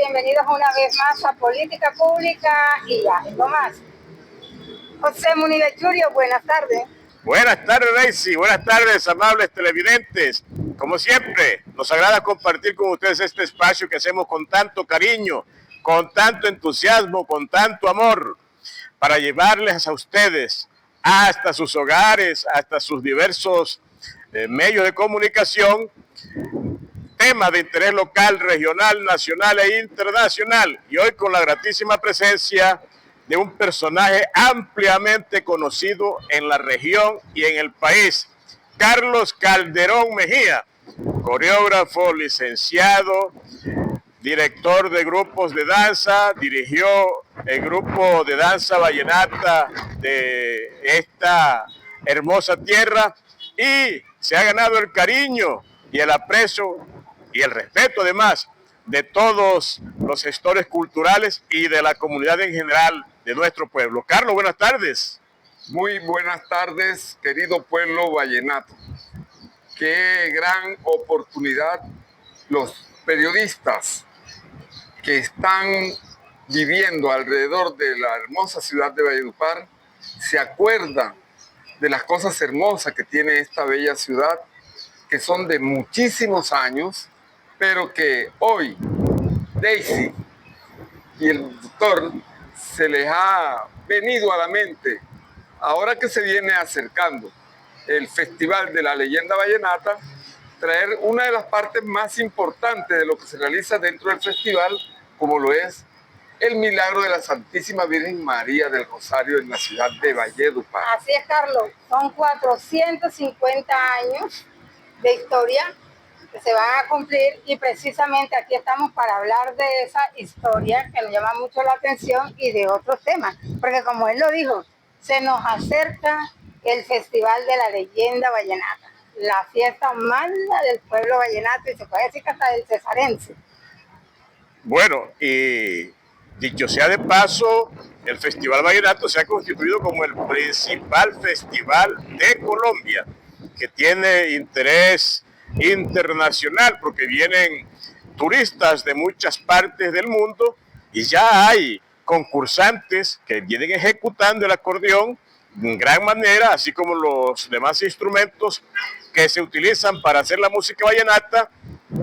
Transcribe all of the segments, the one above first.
bienvenidos una vez más a Política Pública y algo más. José Muniz Churio, buenas tardes. Buenas tardes, Daisy. Buenas tardes, amables televidentes. Como siempre, nos agrada compartir con ustedes este espacio que hacemos con tanto cariño, con tanto entusiasmo, con tanto amor, para llevarles a ustedes hasta sus hogares, hasta sus diversos medios de comunicación, temas de interés local, regional, nacional e internacional. Y hoy con la gratísima presencia de un personaje ampliamente conocido en la región y en el país, Carlos Calderón Mejía, coreógrafo, licenciado, director de grupos de danza, dirigió el grupo de danza vallenata de esta hermosa tierra y se ha ganado el cariño y el aprecio y el respeto además de todos los gestores culturales y de la comunidad en general de nuestro pueblo. Carlos, buenas tardes. Muy buenas tardes, querido pueblo vallenato. Qué gran oportunidad los periodistas que están viviendo alrededor de la hermosa ciudad de Valledupar se acuerdan de las cosas hermosas que tiene esta bella ciudad, que son de muchísimos años, pero que hoy Daisy y el doctor se les ha venido a la mente, ahora que se viene acercando el Festival de la Leyenda Vallenata, traer una de las partes más importantes de lo que se realiza dentro del festival, como lo es el milagro de la Santísima Virgen María del Rosario en la ciudad de Valledupar. Así es, Carlos, son 450 años de historia que se van a cumplir y precisamente aquí estamos para hablar de esa historia que nos llama mucho la atención y de otros temas, porque como él lo dijo, se nos acerca el Festival de la Leyenda Vallenata, la fiesta magna del pueblo vallenato y se puede decir que hasta del cesarense. Bueno, y dicho sea de paso, el Festival Vallenato se ha constituido como el principal festival de Colombia, que tiene interés internacional porque vienen turistas de muchas partes del mundo y ya hay concursantes que vienen ejecutando el acordeón en gran manera, así como los demás instrumentos que se utilizan para hacer la música vallenata,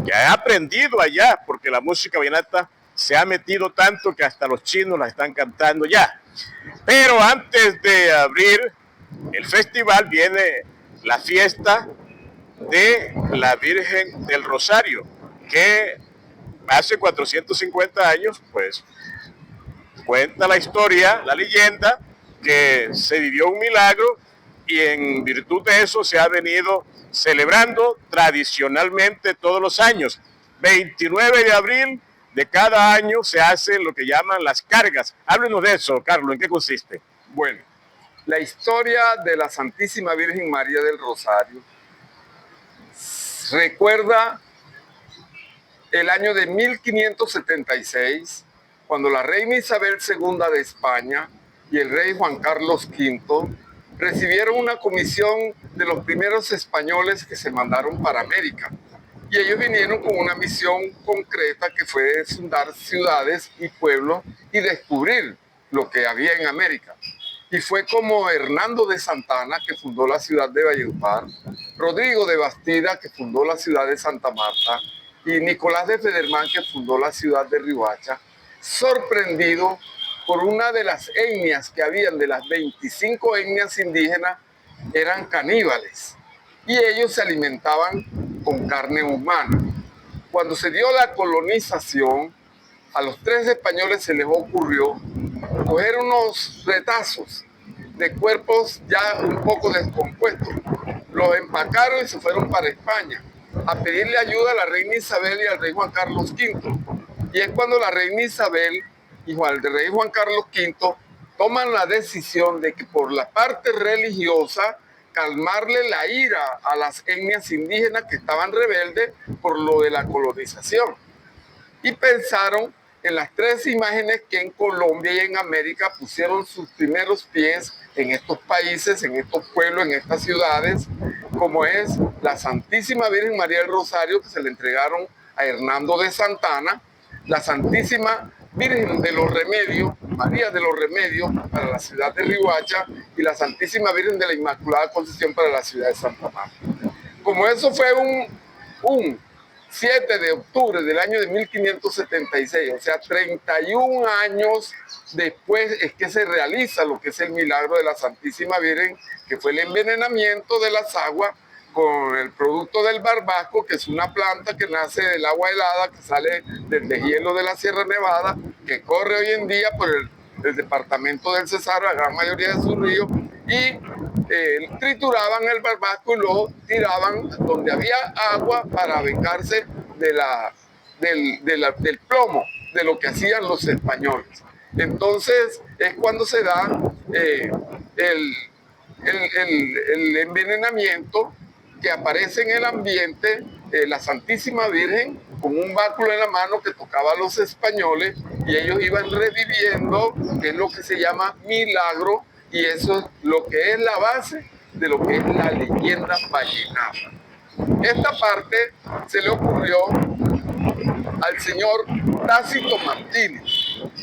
que ha aprendido allá, porque la música vallenata se ha metido tanto que hasta los chinos la están cantando ya. Pero antes de abrir el festival viene la fiesta de la Virgen del Rosario, que hace 450 años, pues, cuenta la historia, la leyenda, que se vivió un milagro y en virtud de eso se ha venido celebrando tradicionalmente todos los años. 29 de abril de cada año se hacen lo que llaman las cargas. Háblenos de eso, Carlos, ¿en qué consiste? Bueno, la historia de la Santísima Virgen María del Rosario recuerda el año de 1576, cuando la reina Isabel II de España y el rey Juan Carlos V recibieron una comisión de los primeros españoles que se mandaron para América. Y ellos vinieron con una misión concreta que fue fundar ciudades y pueblos y descubrir lo que había en América. Y fue como Hernando de Santana, que fundó la ciudad de Valledupar, Rodrigo de Bastida, que fundó la ciudad de Santa Marta, y Nicolás de Federman, que fundó la ciudad de Riohacha, sorprendido por una de las etnias que habían, de las 25 etnias indígenas, eran caníbales. Y ellos se alimentaban con carne humana. Cuando se dio la colonización, a los 3 españoles se les ocurrió coger unos retazos de cuerpos ya un poco descompuestos. Los empacaron y se fueron para España a pedirle ayuda a la reina Isabel y al rey Juan Carlos V. Y es cuando la reina Isabel y el rey Juan Carlos V toman la decisión de que por la parte religiosa calmarle la ira a las etnias indígenas que estaban rebeldes por lo de la colonización. Y pensaron en las 3 imágenes que en Colombia y en América pusieron sus primeros pies en estos países, en estos pueblos, en estas ciudades, como es la Santísima Virgen María del Rosario, que se le entregaron a Hernando de Santana, la Santísima Virgen de los Remedios, María de los Remedios, para la ciudad de Riohacha, y la Santísima Virgen de la Inmaculada Concepción para la ciudad de Santa Marta. Como eso fue un 7 de octubre del año de 1576, o sea, 31 años después es que se realiza lo que es el milagro de la Santísima Virgen, que fue el envenenamiento de las aguas con el producto del barbasco, que es una planta que nace del agua helada, que sale del deshielo de la Sierra Nevada, que corre hoy en día por el departamento del Cesar, la gran mayoría de sus ríos, y trituraban el barbasco y lo tiraban donde había agua para vengarse del plomo, de lo que hacían los españoles. Entonces es cuando se da el envenenamiento, que aparece en el ambiente la Santísima Virgen con un báculo en la mano que tocaba a los españoles, y ellos iban reviviendo, que es lo que se llama milagro, y eso es lo que es la base de lo que es la leyenda vallenata. Esta parte se le ocurrió al señor Tácito Martínez.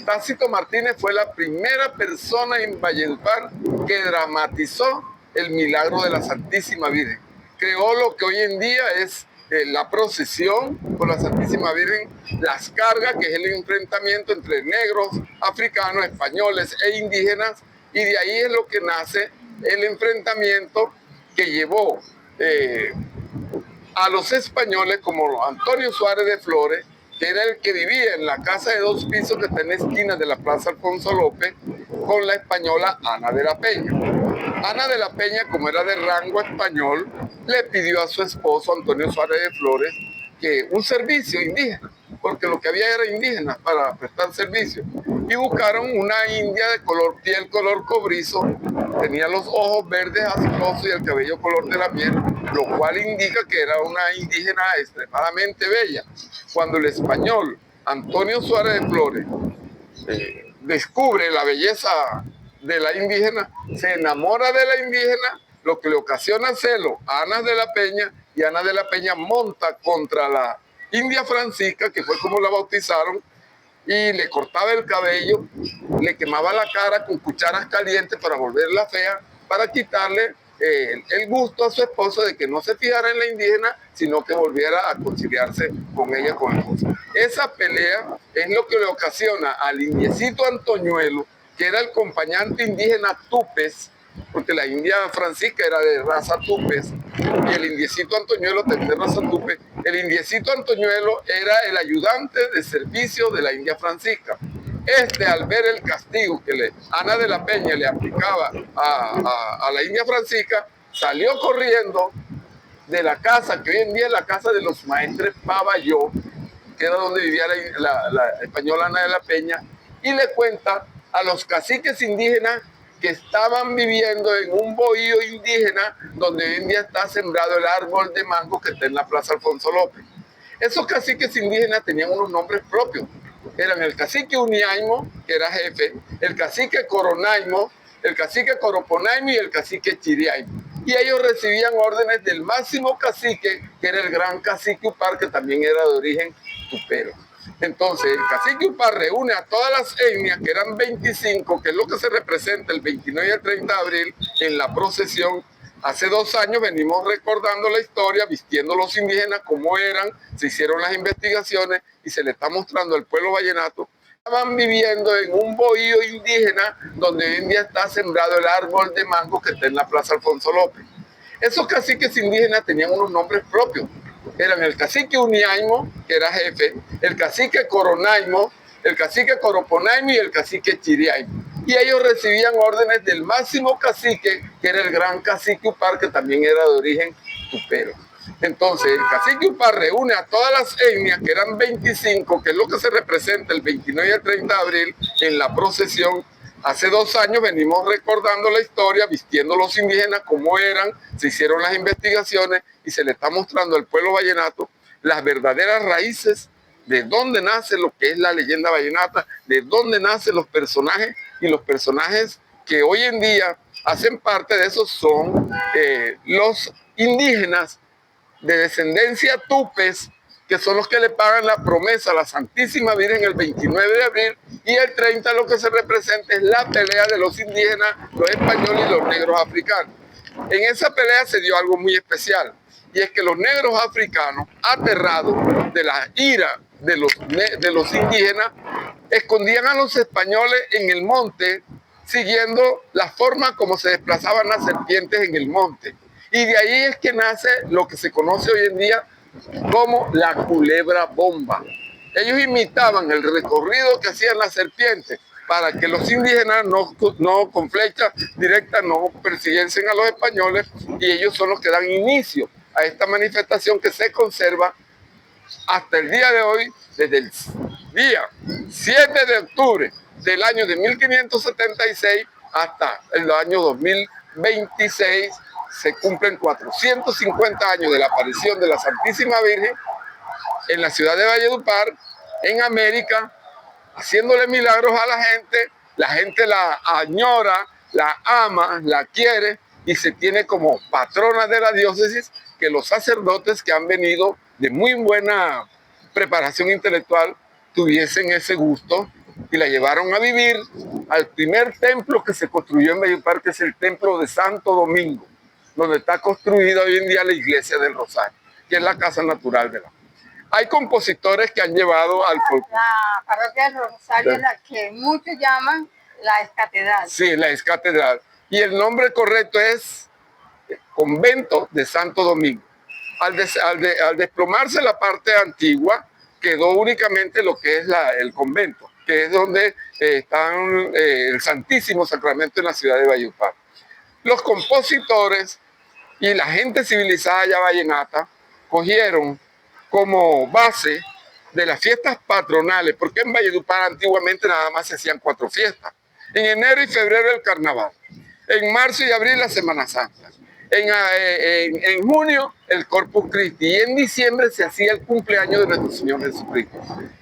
Tácito Martínez fue la primera persona en Valledupar que dramatizó el milagro de la Santísima Virgen. Creó lo que hoy en día es la procesión con la Santísima Virgen, las cargas, que es el enfrentamiento entre negros, africanos, españoles e indígenas, y de ahí es lo que nace el enfrentamiento que llevó a los españoles como Antonio Suárez de Flores, que era el que vivía en la casa de 2 pisos que está en la esquina de la Plaza Alfonso López, con la española Ana de la Peña. Ana de la Peña, como era de rango español, le pidió a su esposo Antonio Suárez de Flores que un servicio indígena, porque lo que había era indígenas para prestar servicio, y buscaron una india de piel color cobrizo, tenía los ojos verdes azulosos y el cabello color de la miel, lo cual indica que era una indígena extremadamente bella. Cuando el español Antonio Suárez de Flores descubre la belleza de la indígena, se enamora de la indígena, lo que le ocasiona celo a Ana de la Peña, y Ana de la Peña monta contra la India Francisca, que fue como la bautizaron, y le cortaba el cabello, le quemaba la cara con cucharas calientes para volverla fea, para quitarle el gusto a su esposo de que no se fijara en la indígena, sino que volviera a conciliarse con ella, con el esposo. Esa pelea es lo que le ocasiona al indiecito Antoñuelo, que era el acompañante indígena Tupes, porque la India Francisca era de raza Tupes, y el indiecito Antoñuelo de raza Tupes. El indiecito Antoñuelo era el ayudante de servicio de la India Francisca. Al ver el castigo que Ana de la Peña le aplicaba a la India Francisca, salió corriendo de la casa, que hoy en día es la casa de los maestres Pavalló, que era donde vivía la española Ana de la Peña, y le cuenta a los caciques indígenas que estaban viviendo en un bohío indígena donde hoy en día está sembrado el árbol de mango que está en la Plaza Alfonso López. Esos caciques indígenas tenían unos nombres propios. Eran el cacique Uniaimo, que era jefe, el cacique Coronaimo, el cacique Coroponaimo y el cacique Chiriaimo. Y ellos recibían órdenes del máximo cacique, que era el gran cacique Upar, que también era de origen tupero. Entonces, el cacique Upar reúne a todas las etnias, que eran 25, que es lo que se representa el 29 y el 30 de abril en la procesión. Hace 2 años venimos recordando la historia, vistiendo a los indígenas como eran, se hicieron las investigaciones y se le está mostrando al pueblo vallenato. Estaban viviendo en un bohío indígena donde hoy en día está sembrado el árbol de mango que está en la Plaza Alfonso López. Esos caciques indígenas tenían unos nombres propios. Eran el cacique Uniaimo, que era jefe, el cacique Coronaimo, el cacique Coroponaimo y el cacique Chiriaimo. Y ellos recibían órdenes del máximo cacique, que era el gran cacique Upar, que también era de origen tupero. Entonces, el cacique Upar reúne a todas las etnias, que eran 25, que es lo que se representa el 29 y el 30 de abril en la procesión. Hace 2 años venimos recordando la historia, vistiendo a los indígenas como eran, se hicieron las investigaciones y se le está mostrando al pueblo vallenato las verdaderas raíces de dónde nace lo que es la leyenda vallenata, de dónde nacen los personajes, y los personajes que hoy en día hacen parte de eso son los indígenas de descendencia tupes, que son los que le pagan la promesa a la Santísima Virgen el 29 de abril, y el 30 lo que se representa es la pelea de los indígenas, los españoles y los negros africanos. En esa pelea se dio algo muy especial, y es que los negros africanos, aterrados de la ira de los indígenas, escondían a los españoles en el monte, siguiendo la forma como se desplazaban las serpientes en el monte. Y de ahí es que nace lo que se conoce hoy en día como la culebra bomba. Ellos imitaban el recorrido que hacían las serpientes para que los indígenas no con flecha directa no persiguiesen a los españoles, y ellos son los que dan inicio a esta manifestación que se conserva hasta el día de hoy, desde el día 7 de octubre del año de 1576 hasta el año 2026. Se cumplen 450 años de la aparición de la Santísima Virgen en la ciudad de Valledupar, en América, haciéndole milagros a la gente la añora, la ama, la quiere, y se tiene como patrona de la diócesis que los sacerdotes que han venido de muy buena preparación intelectual tuviesen ese gusto y la llevaron a vivir al primer templo que se construyó en Valledupar, que es el templo de Santo Domingo, donde está construida hoy en día la iglesia del Rosario, que es la casa natural de la... Hay compositores que han llevado al folclore. La parroquia del Rosario es la que muchos llaman la excatedral. Sí, la excatedral. Y el nombre correcto es Convento de Santo Domingo. Al desplomarse la parte antigua, quedó únicamente lo que es el convento, que es donde está el Santísimo Sacramento en la ciudad de Valledupar. Los compositores y la gente civilizada ya vallenata cogieron como base de las fiestas patronales, porque en Valledupar antiguamente nada más se hacían 4 fiestas. En enero y febrero el carnaval, en marzo y abril la Semana Santa, en junio el Corpus Christi, y en diciembre se hacía el cumpleaños de nuestro Señor Jesucristo.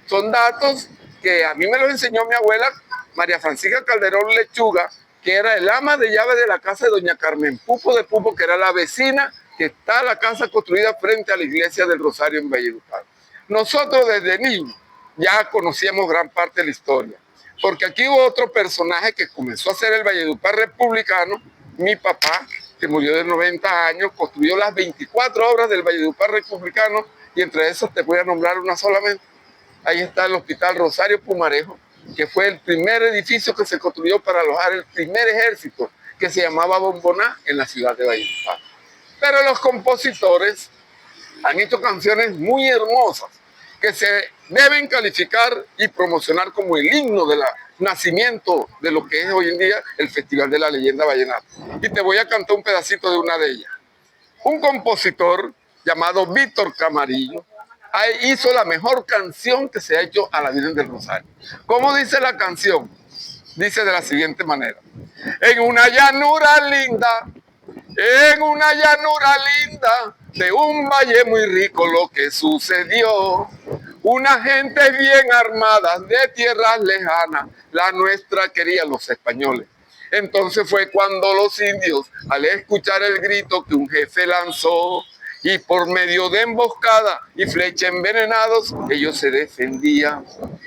Son datos que a mí me los enseñó mi abuela María Francisca Calderón Lechuga, que era el ama de llave de la casa de doña Carmen Pupo de Pupo, que era la vecina que está la casa construida frente a la iglesia del Rosario en Valledupar. Nosotros desde niños ya conocíamos gran parte de la historia, porque aquí hubo otro personaje que comenzó a ser el Valledupar republicano, mi papá, que murió de 90 años, construyó las 24 obras del Valledupar republicano, y entre esas te voy a nombrar una solamente. Ahí está el Hospital Rosario Pumarejo, que fue el primer edificio que se construyó para alojar el primer ejército, que se llamaba Bomboná, en la ciudad de Valledupar. Pero los compositores han hecho canciones muy hermosas que se deben calificar y promocionar como el himno del nacimiento de lo que es hoy en día el Festival de la Leyenda Vallenata. Y te voy a cantar un pedacito de una de ellas. Un compositor llamado Víctor Camarillo hizo la mejor canción que se ha hecho a la Virgen del Rosario. ¿Cómo dice la canción? Dice de la siguiente manera: en una llanura linda, de un valle muy rico lo que sucedió. Una gente bien armada de tierras lejanas, la nuestra querían los españoles. Entonces fue cuando los indios, al escuchar el grito que un jefe lanzó, y por medio de emboscada y flecha envenenados, ellos se defendían.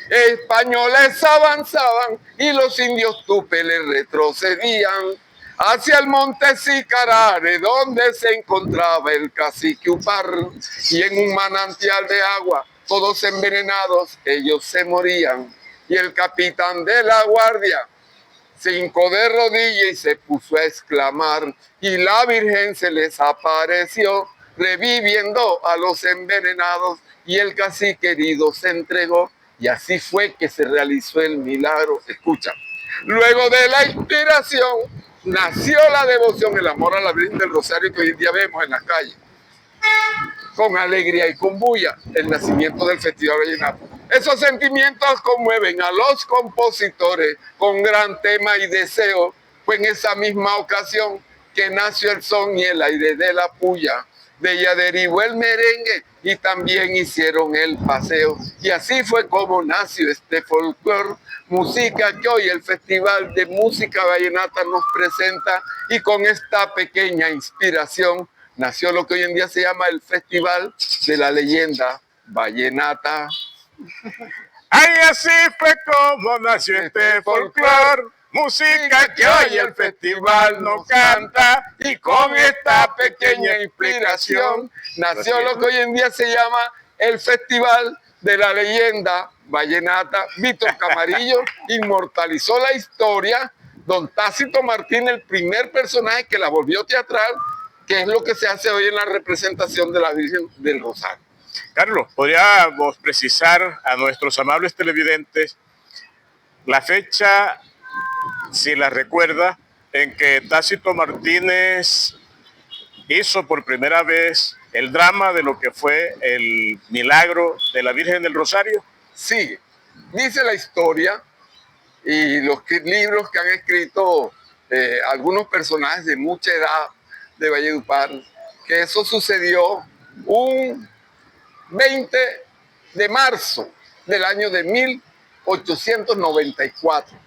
Españoles avanzaban y los indios tupeles retrocedían hacia el monte Sicarare, donde se encontraba el cacique Upar, y en un manantial de agua, todos envenenados, ellos se morían. Y el capitán de la guardia se hincó de rodillas y se puso a exclamar, y la Virgen se les apareció, reviviendo a los envenenados, y el cacique herido se entregó, y así fue que se realizó el milagro. Escucha, luego de la inspiración nació la devoción, el amor a la Virgen del Rosario que hoy en día vemos en las calles, con alegría y con bulla, el nacimiento del Festival Vallenato. Esos sentimientos conmueven a los compositores con gran tema y deseo. Fue en esa misma ocasión que nació el son y el aire de la puya. De ella derivó el merengue y también hicieron el paseo. Y así fue como nació este folclore, música que hoy el Festival de Música Vallenata nos presenta, y con esta pequeña inspiración nació lo que hoy en día se llama el Festival de la Leyenda vallenata. Ay, así fue como nació este folclor, música que hoy el festival nos canta, y con esta pequeña inspiración nació lo que hoy en día se llama el Festival de la Leyenda Vallenata. Víctor Camarillo inmortalizó la historia, don Tácito Martín, el primer personaje que la volvió teatral, que es lo que se hace hoy en la representación de la Virgen del Rosario. Carlos, ¿podríamos precisar a nuestros amables televidentes la fecha, si la recuerda, en que Tácito Martínez hizo por primera vez el drama de lo que fue el milagro de la Virgen del Rosario? Sí, dice la historia y los libros que han escrito algunos personajes de mucha edad de Valledupar, que eso sucedió un 20 de marzo del año de 1894.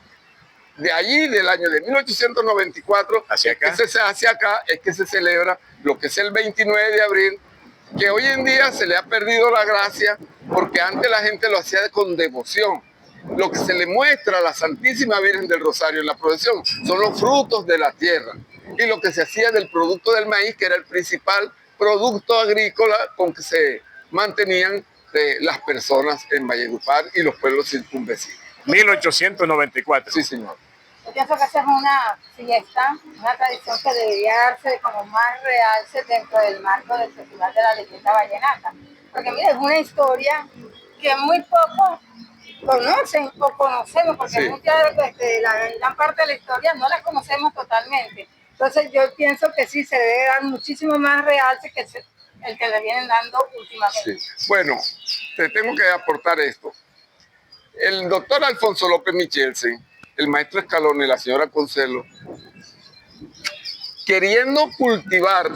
De allí, del año de 1894, hacia acá es que se celebra lo que es el 29 de abril, que hoy en día se le ha perdido la gracia, porque antes la gente lo hacía con devoción. Lo que se le muestra a la Santísima Virgen del Rosario en la procesión son los frutos de la tierra, y lo que se hacía del producto del maíz, que era el principal producto agrícola con que se mantenían las personas en Valledupar y los pueblos circunvecinos. 1894. Sí, señor. Yo pienso que esa es una fiesta, una tradición que debería darse como más realce dentro del marco del Festival de la Leyenda Vallenata. Porque mira, es una historia que muy pocos conocen o conocemos, porque sí, la gran parte de la historia no la conocemos totalmente. Entonces yo pienso que sí se debe dar muchísimo más realce que el que le vienen dando últimamente. Sí. Bueno, te tengo que aportar esto. El doctor Alfonso López Michelsen, el maestro Escalón y la señora Concelo, queriendo cultivar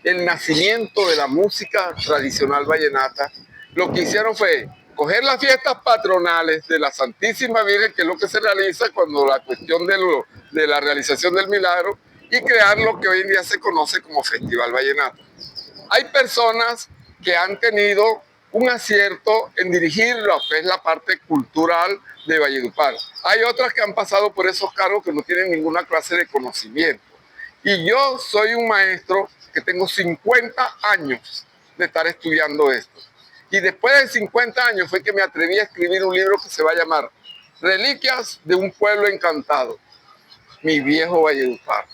el nacimiento de la música tradicional vallenata, lo que hicieron fue coger las fiestas patronales de la Santísima Virgen, que es lo que se realiza cuando la cuestión de la realización del milagro, y crear lo que hoy en día se conoce como Festival Vallenato. Hay personas que han tenido un acierto en dirigir lo que es la parte cultural de Valledupar. Hay otras que han pasado por esos cargos que no tienen ninguna clase de conocimiento. Y yo soy un maestro que tengo 50 años de estar estudiando esto. Y después de 50 años fue que me atreví a escribir un libro que se va a llamar Reliquias de un pueblo encantado, mi viejo Valledupar.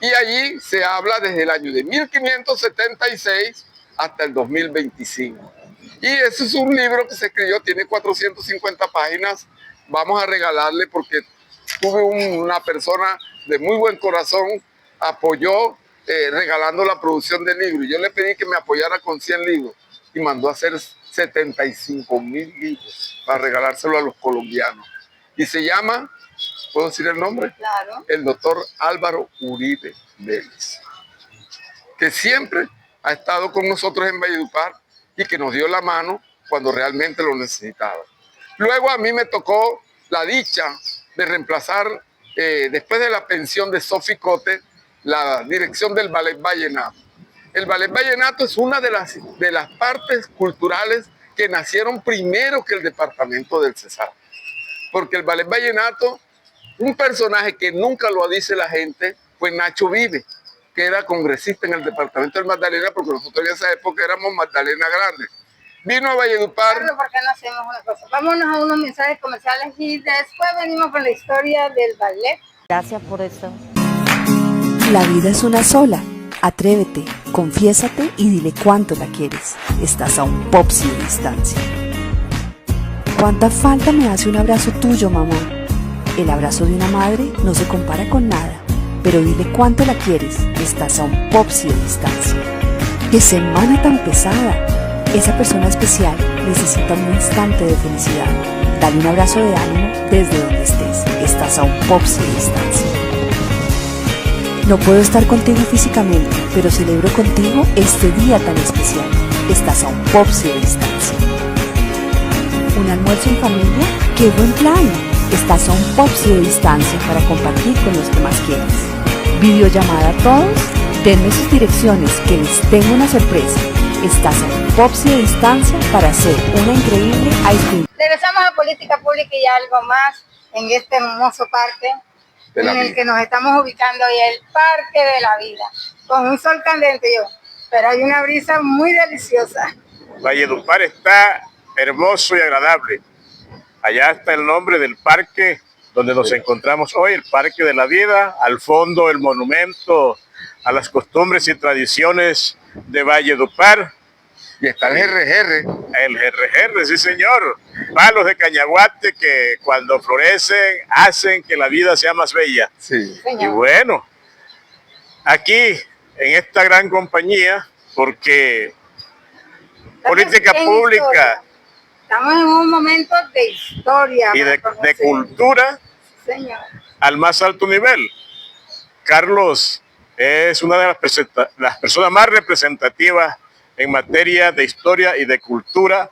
Y allí se habla desde el año de 1576 hasta el 2025. Y ese es un libro que se escribió, tiene 450 páginas. Vamos a regalarle porque tuve una persona de muy buen corazón, apoyó regalando la producción del libro. Y yo le pedí que me apoyara con 100 libros y mandó a hacer 75,000 libros para regalárselo a los colombianos. Y se llama, ¿puedo decir el nombre? Claro. El doctor Álvaro Uribe Vélez, que siempre ha estado con nosotros en Valledupar y que nos dio la mano cuando realmente lo necesitaba. Luego a mí me tocó la dicha de reemplazar, después de la pensión de Sofi Cote, la dirección del Ballet Vallenato. El Ballet Vallenato es una de las partes culturales que nacieron primero que el departamento del Cesar. Porque el Ballet Vallenato, un personaje que nunca lo dice la gente, fue Nacho Vive, que era congresista en el departamento del Magdalena, porque nosotros en esa época éramos Magdalena Grande. Vino a Valledupar. Carlos, ¿por qué no hacemos una cosa? Vámonos a unos mensajes comerciales y después venimos con la historia del ballet. Gracias por eso. La vida es una sola. Atrévete, confiésate y dile cuánto la quieres. Estás a un popsi de distancia. ¿Cuánta falta me hace un abrazo tuyo, mamá? El abrazo de una madre no se compara con nada. Pero dile cuánto la quieres. Estás a un popsi de distancia. ¡Qué semana tan pesada! Esa persona especial necesita un instante de felicidad. Dale un abrazo de ánimo desde donde estés. Estás a un popsi de distancia. No puedo estar contigo físicamente, pero celebro contigo este día tan especial. Estás a un popsi de distancia. ¿Un almuerzo en familia? ¡Qué buen plan! Estás a un popsi de distancia para compartir con los que más quieres. ¿Videollamada a todos? Denme sus direcciones, que les tengo una sorpresa. Estás a un Popsi de distancia para hacer una increíble ice cream. Regresamos a política pública y algo más en este hermoso parque en el que nos estamos ubicando hoy, el Parque de la Vida, con un sol candente, pero hay una brisa muy deliciosa. Valledupar está hermoso y agradable. Allá está el nombre del parque donde nos encontramos hoy, el Parque de la Vida. Al fondo el monumento a las costumbres y tradiciones de Valledupar. Y está el GRGR. El GRGR, sí señor. Palos de cañaguate que cuando florecen hacen que la vida sea más bella. Sí. Y bueno, aquí en esta gran compañía, porque política pública estamos en un momento de historia y de cultura, señor, al más alto nivel. Carlos es una de las personas más representativas en materia de historia y de cultura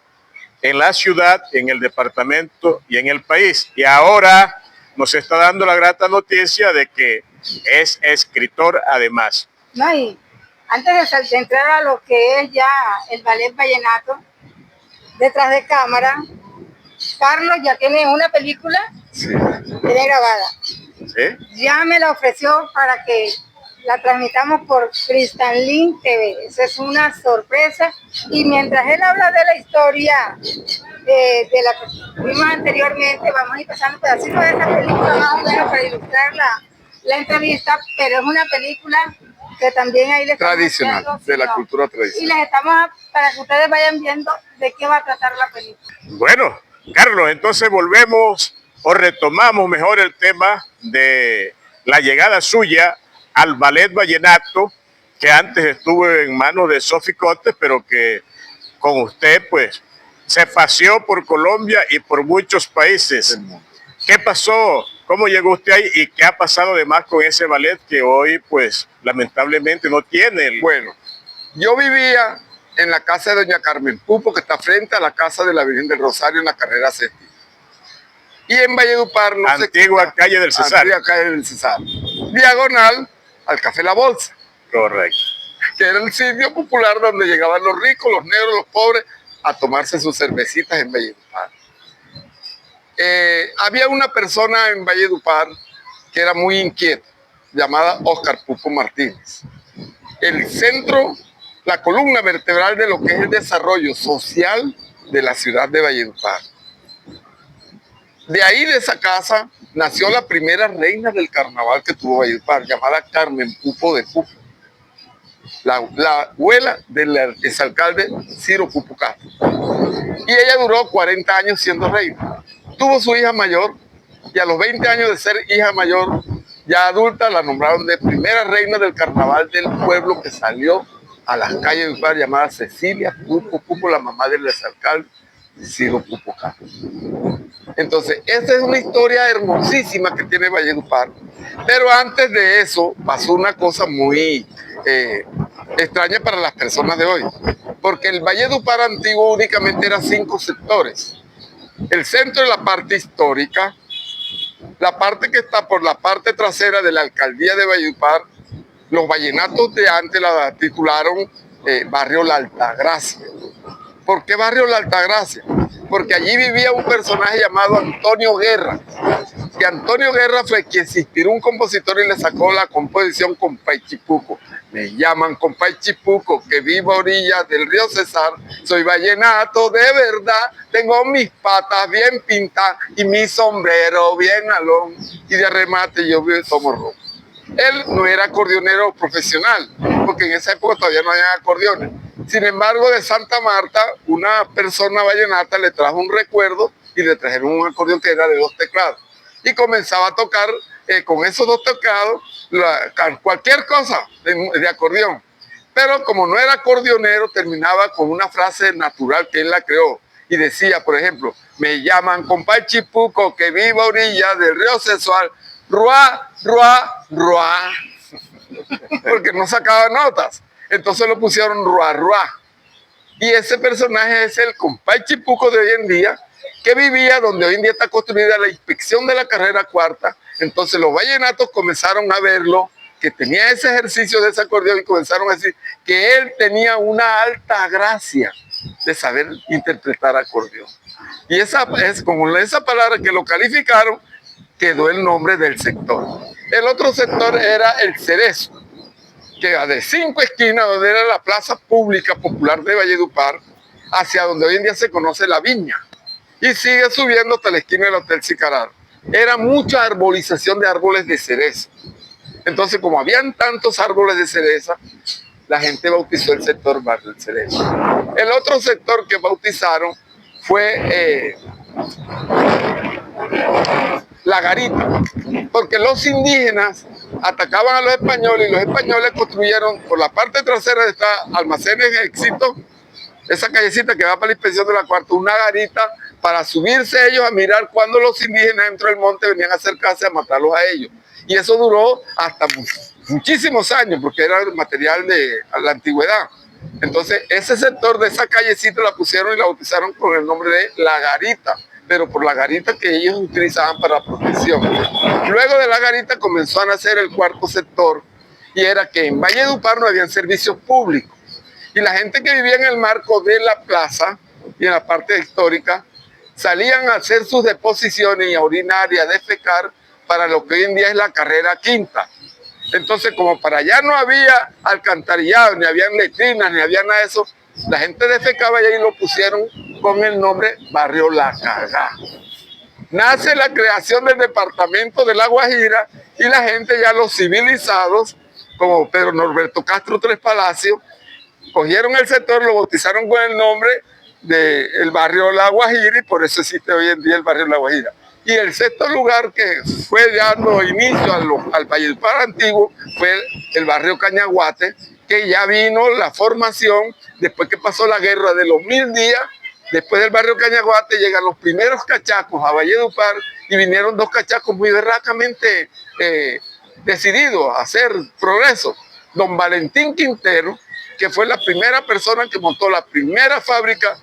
en la ciudad, en el departamento y en el país. Y ahora nos está dando la grata noticia de que es escritor además. No, y antes de entrar a lo que es ya el ballet vallenato, detrás de cámara, Carlos ya tiene una película, tiene grabada. ¿Sí? Ya me la ofreció para que la transmitamos por Cristalín TV. Esa es una sorpresa. Y mientras él habla de la historia de la que vimos anteriormente, vamos a ir pasando pedacitos de esa película más o menos para ilustrar la entrevista, pero es una película que también ahí les tradicional, de la cultura tradicional. Y les estamos para que ustedes vayan viendo de qué va a tratar la película. Bueno, Carlos, entonces volvemos o retomamos mejor el tema de la llegada suya al ballet vallenato, que antes estuvo en manos de Sofi Cotes, pero que con usted pues se paseó por Colombia y por muchos países. ¿Qué pasó? ¿Cómo llegó usted ahí? ¿Y qué ha pasado además con ese ballet que hoy pues lamentablemente no tiene? Bueno, yo vivía en la casa de doña Carmen Pupo, que está frente a la casa de la Virgen del Rosario en la carrera séptima. Y en Valledupar, antigua calle del Cesar. Antigua calle del Cesar. Diagonal al Café La Bolsa. Correcto. Que era el sitio popular donde llegaban los ricos, los negros, los pobres a tomarse sus cervecitas en Valledupar. Había una persona en Valledupar que era muy inquieta, llamada Óscar Pupo Martínez. El centro, la columna vertebral de lo que es el desarrollo social de la ciudad de Valledupar. De ahí, de esa casa, nació la primera reina del carnaval que tuvo Valledupar, llamada Carmen Pupo de Pupo, la abuela del exalcalde Ciro Pupo Castro. Y ella duró 40 años siendo reina. Tuvo su hija mayor y a los 20 años de ser hija mayor, ya adulta, la nombraron de primera reina del carnaval del pueblo que salió a las calles de Valledupar, llamada Cecilia Pupo Pupo, la mamá del exalcalde Ciro Pupo Castro. Entonces, esta es una historia hermosísima que tiene Valledupar. Pero antes de eso pasó una cosa muy extraña para las personas de hoy. Porque el Valledupar antiguo únicamente era 5 sectores. El centro es la parte histórica, la parte que está por la parte trasera de la alcaldía de Valledupar. Los vallenatos de antes la titularon Barrio La Altagracia. ¿Por qué Barrio La Altagracia? Porque allí vivía un personaje llamado Antonio Guerra, que Antonio Guerra fue quien se inspiró un compositor y le sacó la composición Compay Chipuco. Me llaman Compay Chipuco, que vivo a orillas del río Cesar, soy vallenato de verdad, tengo mis patas bien pintadas y mi sombrero bien alón, y de remate yo tomo ron. Él no era acordeonero profesional, porque en esa época todavía no había acordeones. Sin embargo, de Santa Marta, una persona vallenata le trajo un recuerdo y le trajeron un acordeón que era de 2 teclados. Y comenzaba a tocar con esos 2 teclados cualquier cosa de acordeón. Pero como no era acordeonero, terminaba con una frase natural que él la creó. Y decía, por ejemplo, me llaman Compay Chipuco, que vivo a orillas del río Cesar, ruá, ruá, ruá. Porque no sacaba notas. Entonces lo pusieron ruá, ruá. Y ese personaje es el Compay Chipuco de hoy en día, que vivía donde hoy en día está construida la inspección de la carrera cuarta. Entonces los vallenatos comenzaron a verlo que tenía ese ejercicio de ese acordeón y comenzaron a decir que él tenía una alta gracia de saber interpretar acordeón. Y como esa palabra que lo calificaron, quedó el nombre del sector. El otro sector era el Cerezo, que de 5 esquinas, donde era la plaza pública popular de Valledupar, hacia donde hoy en día se conoce la Viña, y sigue subiendo hasta la esquina del Hotel Sicarar. Era mucha arbolización de árboles de cereza. Entonces, como habían tantos árboles de cereza, la gente bautizó el sector Barrio del Cerezo. El otro sector que bautizaron fue La Garita, porque los indígenas atacaban a los españoles y los españoles construyeron por la parte trasera de esta Almacenes Éxito, esa callecita que va para la inspección de la Cuarta, una garita para subirse ellos a mirar cuando los indígenas dentro del monte venían a acercarse a matarlos a ellos. Y eso duró hasta muchísimos años, porque era material de la antigüedad. Entonces, ese sector de esa callecita la pusieron y la bautizaron con el nombre de La Garita, pero por la garita que ellos utilizaban para protección. Luego de la garita comenzó a nacer el cuarto sector, y era que en Valledupar no habían servicios públicos. Y la gente que vivía en el marco de la plaza y en la parte histórica, salían a hacer sus deposiciones y a orinar y a defecar para lo que hoy en día es la carrera quinta. Entonces, como para allá no había alcantarillado, ni habían letrinas, ni había nada de eso, la gente defecaba allá y lo pusieron con el nombre Barrio La Cagá. Nace la creación del departamento de La Guajira y la gente, ya los civilizados, como Pedro Norberto Castro Tres Palacios, cogieron el sector, lo bautizaron con el nombre del barrio La Guajira, y por eso existe hoy en día el barrio La Guajira. Y el sexto lugar que fue dando inicio al Valledupar antiguo fue el barrio Cañaguate, que ya vino la formación después que pasó la guerra de los 1000 días. Después del barrio Cañaguate llegan los primeros cachacos a Valledupar, y vinieron 2 cachacos muy berracamente decididos a hacer progreso. Don Valentín Quintero, que fue la primera persona que montó la primera fábrica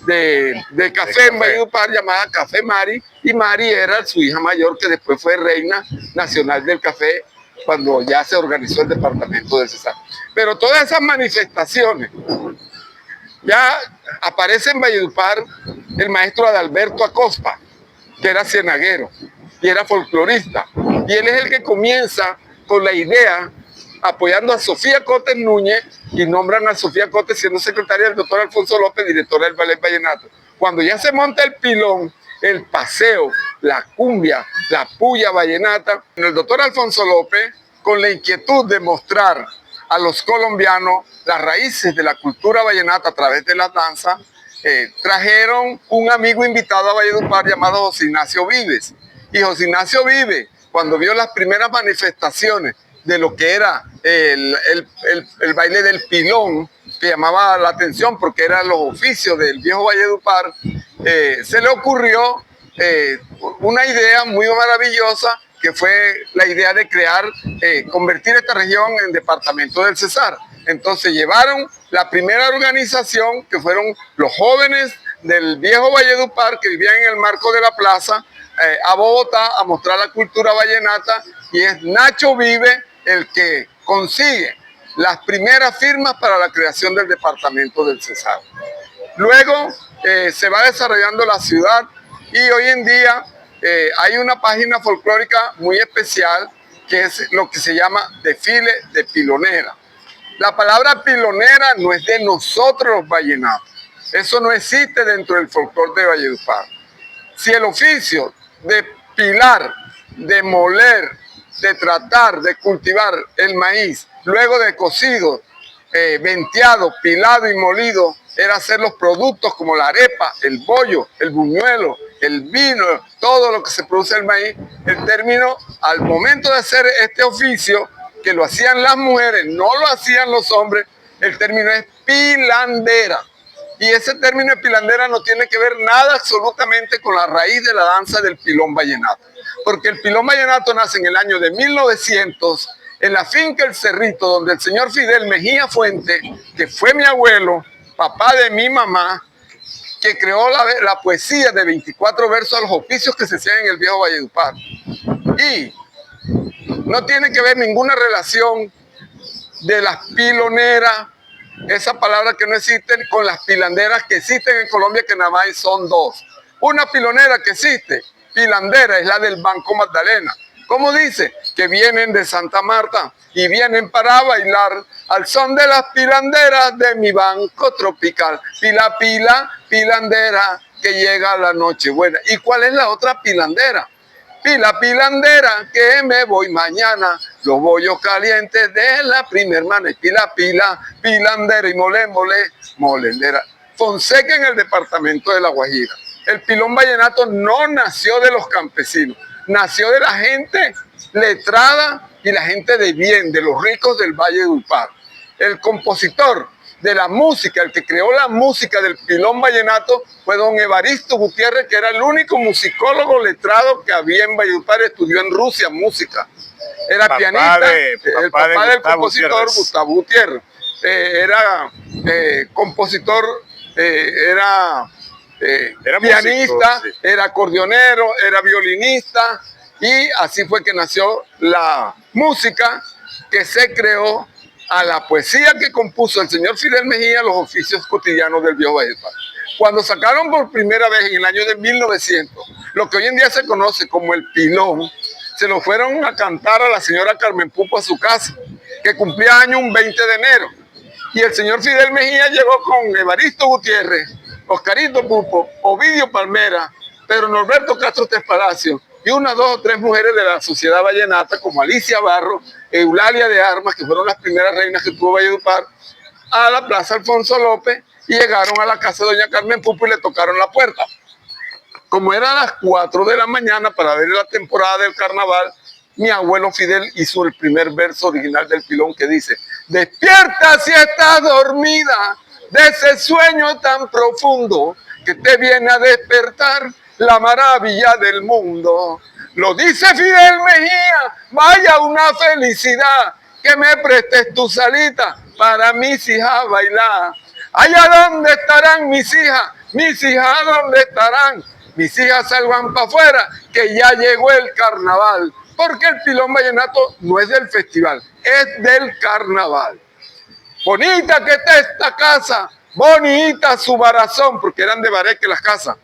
de café en Valledupar, llamada Café Mari, y Mari era su hija mayor, que después fue reina nacional del café cuando ya se organizó el departamento del Cesar. Pero todas esas manifestaciones, ya aparece en Valledupar el maestro Adalberto Acosta, que era cienaguero y era folclorista, y él es el que comienza con la idea, apoyando a Sofía Cotes Núñez, y nombran a Sofía Cotes siendo secretaria del doctor Alfonso López, directora del Ballet Vallenato. Cuando ya se monta el pilón, el paseo, la cumbia, la puya vallenata, el doctor Alfonso López, con la inquietud de mostrar a los colombianos las raíces de la cultura vallenata a través de la danza, trajeron un amigo invitado a Valledupar llamado José Ignacio Vives. Y José Ignacio Vives, cuando vio las primeras manifestaciones de lo que era el baile del pilón, que llamaba la atención porque eran los oficios del viejo Valledupar, se le ocurrió una idea muy maravillosa, que fue la idea de crear, convertir esta región en departamento del Cesar. Entonces llevaron la primera organización, que fueron los jóvenes del viejo Valledupar que vivían en el marco de la plaza, a Bogotá a mostrar la cultura vallenata, y es Nacho Vive el que consigue las primeras firmas para la creación del departamento del Cesar. Luego se va desarrollando la ciudad, y hoy en día hay una página folclórica muy especial, que es lo que se llama Desfile de Pilonera. La palabra pilonera no es de nosotros los vallenatos, eso no existe dentro del folclore de Valledupar. Si el oficio de pilar, de moler, de tratar de cultivar el maíz, luego de cocido, venteado, pilado y molido, era hacer los productos como la arepa, el bollo, el buñuelo, el vino, todo lo que se produce del maíz. El término, al momento de hacer este oficio, que lo hacían las mujeres, no lo hacían los hombres, el término es pilandera. Y ese término de pilandera no tiene que ver nada absolutamente con la raíz de la danza del pilón vallenato. Porque el pilón vallenato nace en el año de 1900 en la finca El Cerrito, donde el señor Fidel Mejía Fuente, que fue mi abuelo, papá de mi mamá, que creó la poesía de 24 versos a los oficios que se hacían en el viejo Valledupar. Y No tiene que ver ninguna relación de las piloneras, esa palabra que no existe, con las pilanderas que existen en Colombia, que nada más son dos. Una pilonera que existe, pilandera, es la del Banco Magdalena. ¿Cómo dice? Que vienen de Santa Marta y vienen para bailar al son de las pilanderas de mi banco tropical. Pila, pila, pilandera, que llega la noche buena. ¿Y cuál es la otra pilandera? Pila, pilandera, que me voy mañana, los bollos calientes de la primer mano. Y pila, pila, pilandera y mole, mole, molendera. Fonseca en el departamento de La Guajira. El pilón vallenato no nació de los campesinos, nació de la gente letrada y la gente de bien, de los ricos del Valle de Upar. El compositor de la música, el que creó la música del pilón vallenato, fue don Evaristo Gutiérrez, que era el único musicólogo letrado que había en Valledupar, estudió en Rusia música. Era pianista, el papá del compositor Gustavo Gutiérrez. Era compositor, era pianista, músico, sí. Era acordeonero, era violinista, y así fue que nació la música que se creó a la poesía que compuso el señor Fidel Mejía, los oficios cotidianos del viejo Valledupar. Cuando sacaron por primera vez en el año de 1900 lo que hoy en día se conoce como el pilón, se lo fueron a cantar a la señora Carmen Pupo a su casa, que cumplía año un 20 de enero. Y el señor Fidel Mejía llegó con Evaristo Gutiérrez, Oscarito Pupo, Ovidio Palmera, Pedro Norberto Castro Tespalacio y unas 2 o 3 mujeres de la sociedad vallenata, como Alicia Barro, Eulalia de Armas, que fueron las primeras reinas que tuvo Valledupar, a la Plaza Alfonso López, y llegaron a la casa de doña Carmen Pupo y le tocaron la puerta. Como eran las 4 de la mañana para ver la temporada del carnaval, mi abuelo Fidel hizo el primer verso original del pilón, que dice: despierta si estás dormida de ese sueño tan profundo que te viene a despertar la maravilla del mundo. Lo dice Fidel Mejía, vaya una felicidad, que me prestes tu salita para mis hijas bailar. Allá donde estarán mis hijas donde estarán, mis hijas salgan para afuera, que ya llegó el carnaval. Porque el pilón vallenato no es del festival, es del carnaval. Bonita que está esta casa, bonita su barazón, porque eran de Bareque las casas.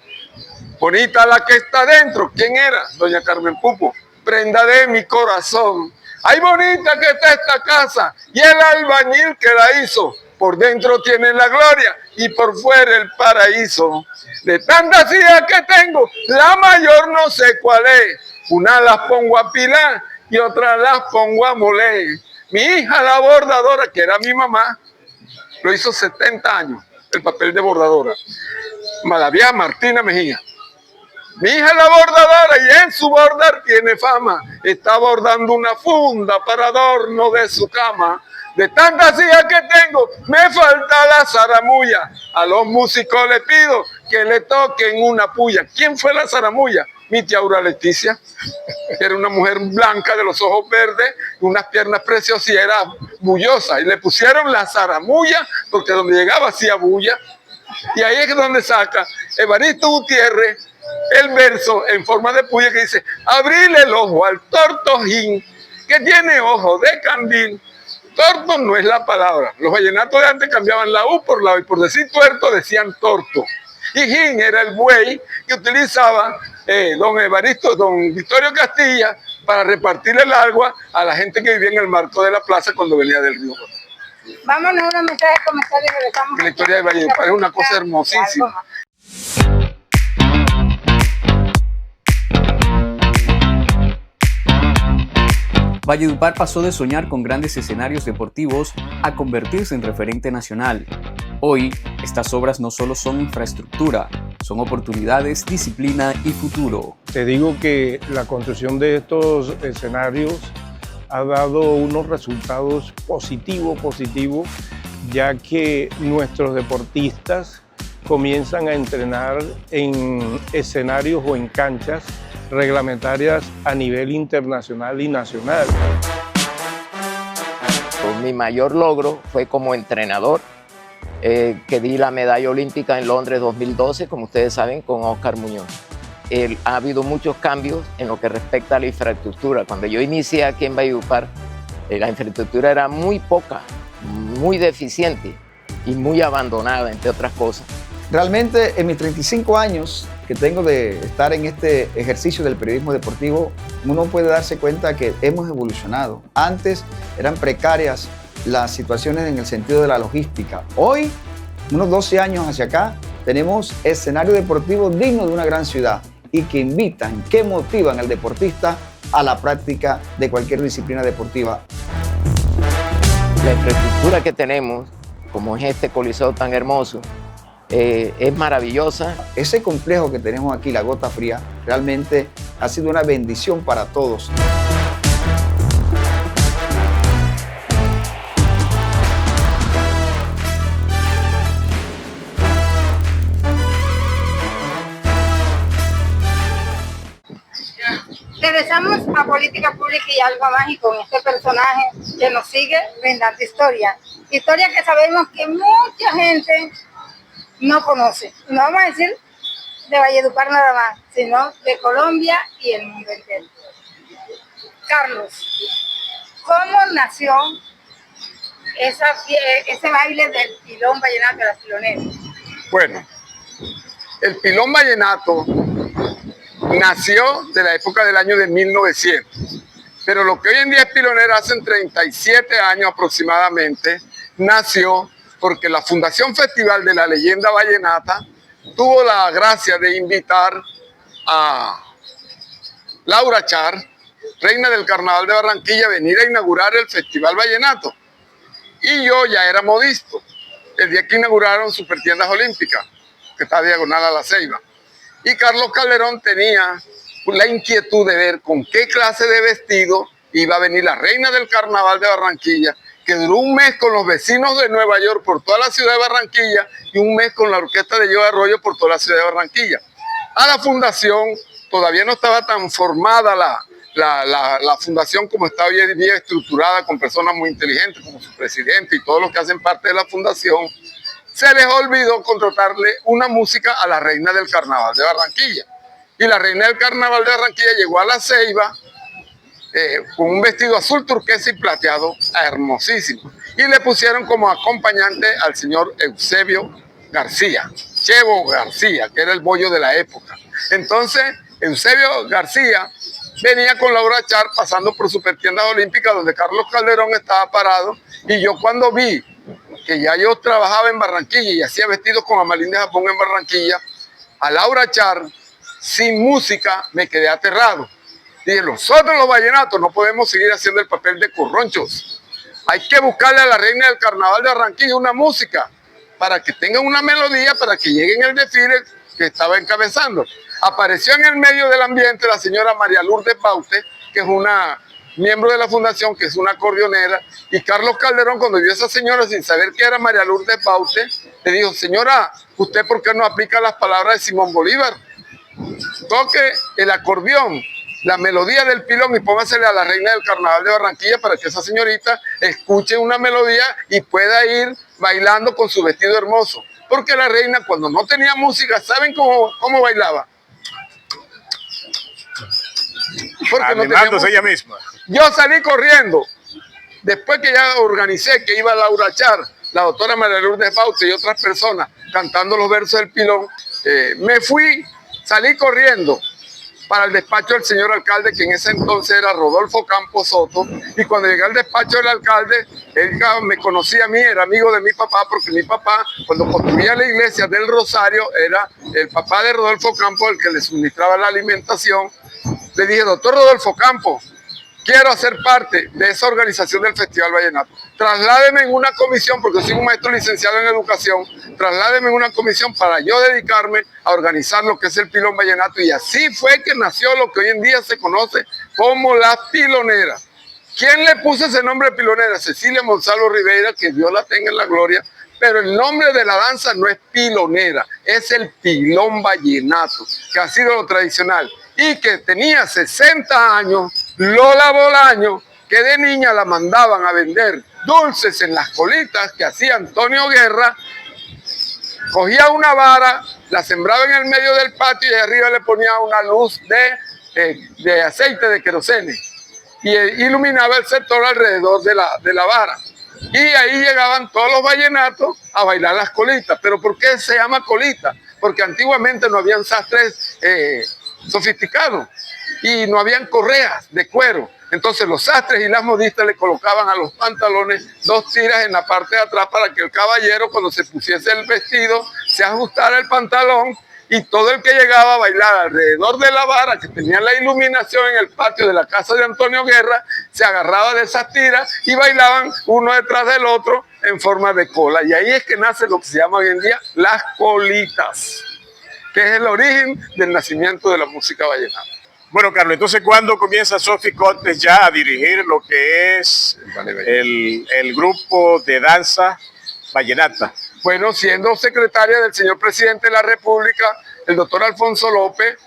Bonita la que está dentro. ¿Quién era? Doña Carmen Pupo. Prenda de mi corazón. Ay, bonita que está esta casa, y el albañil que la hizo, por dentro tiene la gloria y por fuera el paraíso. De tantas hijas que tengo, la mayor no sé cuál es. Una las pongo a pilar y otra las pongo a moler. Mi hija la bordadora, que era mi mamá, lo hizo 70 años, el papel de bordadora. La vieja Martina Mejía. Mi hija la bordadora y en su bordar tiene fama. Está bordando una funda para adorno de su cama. De tantas hijas que tengo, me falta la zaramulla. A los músicos les pido que le toquen una puya. ¿Quién fue la zaramulla? Mi tía Aura Leticia, que era una mujer blanca de los ojos verdes, unas piernas preciosas y era bullosa. Y le pusieron la zaramulla porque donde llegaba hacía bulla. Y ahí es donde saca Evaristo Gutiérrez el verso en forma de puya que dice: abrile el ojo al tortojín, que tiene ojo de candil. Torto no es la palabra. Los vallenatos de antes cambiaban la U por la O y por decir tuerto decían torto. Y jin era el buey que utilizaba don Victorio Castilla para repartir el agua a la gente que vivía en el marco de la plaza cuando venía del río. Vámonos a unos mensajes comerciales y regresamos. La historia de Valledupar es una cosa hermosísima. Valledupar pasó de soñar con grandes escenarios deportivos a convertirse en referente nacional. Hoy, estas obras no solo son infraestructura, son oportunidades, disciplina y futuro. Te digo que la construcción de estos escenarios ha dado unos resultados positivos, ya que nuestros deportistas comienzan a entrenar en escenarios o en canchas reglamentarias a nivel internacional y nacional. Mi mayor logro fue como entrenador, que di la medalla olímpica en Londres 2012, como ustedes saben, con Oscar Muñoz. ha habido muchos cambios en lo que respecta a la infraestructura. Cuando yo inicié aquí en Valledupar, la infraestructura era muy poca, muy deficiente y muy abandonada, entre otras cosas. Realmente en mis 35 años que tengo de estar en este ejercicio del periodismo deportivo, uno puede darse cuenta que hemos evolucionado. Antes eran precarias las situaciones en el sentido de la logística. Hoy, unos 12 años hacia acá, tenemos escenarios deportivos dignos de una gran ciudad y que invitan, que motivan al deportista a la práctica de cualquier disciplina deportiva. La infraestructura que tenemos, como es este coliseo tan hermoso, es maravillosa. Ese complejo que tenemos aquí, la Gota Fría, realmente ha sido una bendición para todos. Regresamos a política pública y algo más, y con este personaje que nos sigue brindando historia. Historia que sabemos que mucha gente no conoce. No vamos a decir de Valledupar nada más, sino de Colombia y el mundo entero. Carlos, ¿cómo nació ese baile del pilón vallenato, de las piloneras? Bueno, el pilón vallenato nació de la época del año de 1900, pero lo que hoy en día es pilonera, hace 37 años aproximadamente, nació porque la Fundación Festival de la Leyenda Vallenata tuvo la gracia de invitar a Laura Char, reina del Carnaval de Barranquilla, a venir a inaugurar el Festival Vallenato. Y yo ya era modisto el día que inauguraron Supertiendas Olímpicas, que está diagonal a La Ceiba. Y Carlos Calderón tenía la inquietud de ver con qué clase de vestido iba a venir la reina del Carnaval de Barranquilla, que duró un mes con los vecinos de Nueva York por toda la ciudad de Barranquilla y un mes con la orquesta de Joe Arroyo por toda la ciudad de Barranquilla. A la fundación todavía no estaba tan formada la fundación como está hoy en día estructurada, con personas muy inteligentes como su presidente y todos los que hacen parte de la fundación. Se les olvidó contratarle una música a la reina del Carnaval de Barranquilla. Y la reina del Carnaval de Barranquilla llegó a La Ceiba con un vestido azul turquesa y plateado hermosísimo. Y le pusieron como acompañante al señor Eusebio García, Chevo García, que era el bollo de la época. Entonces, Eusebio García venía con Laura Char pasando por Supertiendas Olímpicas, donde Carlos Calderón estaba parado. Y yo cuando vi que ya yo trabajaba en Barranquilla y hacía vestidos con Amalín de Japón en Barranquilla, a Laura Char, sin música, me quedé aterrado. Dije, nosotros los vallenatos no podemos seguir haciendo el papel de curronchos. Hay que buscarle a la reina del Carnaval de Barranquilla una música para que tengan una melodía, para que lleguen el desfile que estaba encabezando. Apareció en el medio del ambiente la señora María Lourdes Baute, que es una miembro de la fundación, que es una acordeonera, y Carlos Calderón, cuando vio a esa señora sin saber que era María Lourdes Baute, le dijo, señora, ¿usted por qué no aplica las palabras de Simón Bolívar? Toque el acordeón, la melodía del pilón, y póngasele a la reina del Carnaval de Barranquilla para que esa señorita escuche una melodía y pueda ir bailando con su vestido hermoso. Porque la reina, cuando no tenía música, ¿saben cómo bailaba? Porque no tenía música. Ella misma. Yo salí corriendo, después que ya organicé que iba Laura Char, la doctora María Lourdes Baute y otras personas cantando los versos del pilón, salí corriendo para el despacho del señor alcalde, que en ese entonces era Rodolfo Campos Soto, y cuando llegué al despacho del alcalde, él me conocía a mí, era amigo de mi papá, porque mi papá, cuando construía la iglesia del Rosario, era el papá de Rodolfo Campos el que le suministraba la alimentación. Le dije, doctor Rodolfo Campos, quiero hacer parte de esa organización del Festival Vallenato. Trasládeme en una comisión, porque soy un maestro licenciado en educación, trasládeme en una comisión para yo dedicarme a organizar lo que es el pilón vallenato. Y así fue que nació lo que hoy en día se conoce como la pilonera. ¿Quién le puso ese nombre de pilonera? Cecilia Monsalvo Rivera, que Dios la tenga en la gloria. Pero el nombre de la danza no es pilonera, es el pilón vallenato, que ha sido lo tradicional. Y que tenía 60 años, Lola Bolaño, que de niña la mandaban a vender dulces en las colitas que hacía Antonio Guerra, cogía una vara la sembraba en el medio del patio y arriba le ponía una luz de aceite de querosene y iluminaba el sector alrededor de la vara. Y ahí llegaban todos los vallenatos a bailar las colitas. ¿Pero por qué se llama colita? Porque antiguamente no habían sastres sofisticados y no habían correas de cuero. Entonces los sastres y las modistas le colocaban a los pantalones 2 tiras en la parte de atrás para que el caballero, cuando se pusiese el vestido, se ajustara el pantalón, y todo el que llegaba a bailar alrededor de la vara, que tenía la iluminación en el patio de la casa de Antonio Guerra, se agarraba de esas tiras y bailaban uno detrás del otro en forma de cola. Y ahí es que nace lo que se llama hoy en día las colitas, que es el origen del nacimiento de la música vallenata. Bueno, Carlos, entonces, ¿cuándo comienza Sofi Cotes ya a dirigir lo que es el grupo de danza vallenata? Bueno, siendo secretaria del señor presidente de la República, el doctor Alfonso López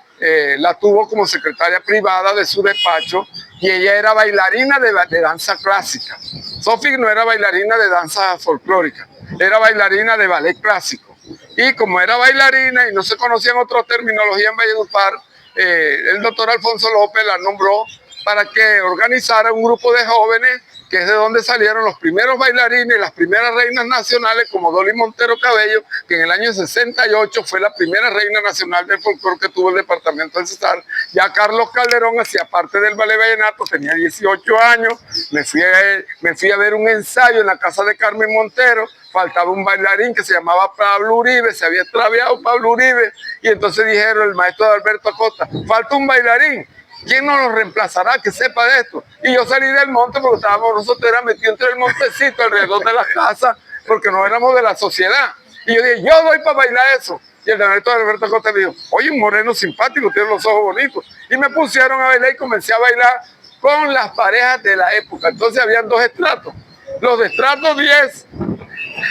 la tuvo como secretaria privada de su despacho, y ella era bailarina de danza clásica. Sofi no era bailarina de danza folclórica, era bailarina de ballet clásico. Y como era bailarina y no se conocían otras terminologías en Valledupar, el doctor Alfonso López la nombró para que organizara un grupo de jóvenes, que es de donde salieron los primeros bailarines, las primeras reinas nacionales, como Dolly Montero Cabello, que en el año 68 fue la primera reina nacional del folclore que tuvo el departamento del Cesar. Ya Carlos Calderón hacía parte del ballet vallenato, tenía 18 años, me fui a ver un ensayo en la casa de Carmen Montero, faltaba un bailarín que se llamaba Pablo Uribe, se había extraviado Pablo Uribe, y entonces dijeron, el maestro Alberto Acosta, falta un bailarín. ¿Quién nos lo reemplazará que sepa de esto? Y yo salí del monte porque nosotros éramos metidos entre el montecito alrededor de las casas, porque no éramos de la sociedad. Y yo dije, yo doy para bailar eso. Y el maestro Alberto Acosta me dijo, oye, un moreno simpático, tiene los ojos bonitos. Y me pusieron a bailar y comencé a bailar con las parejas de la época. Entonces habían 2 estratos, los de estrato 10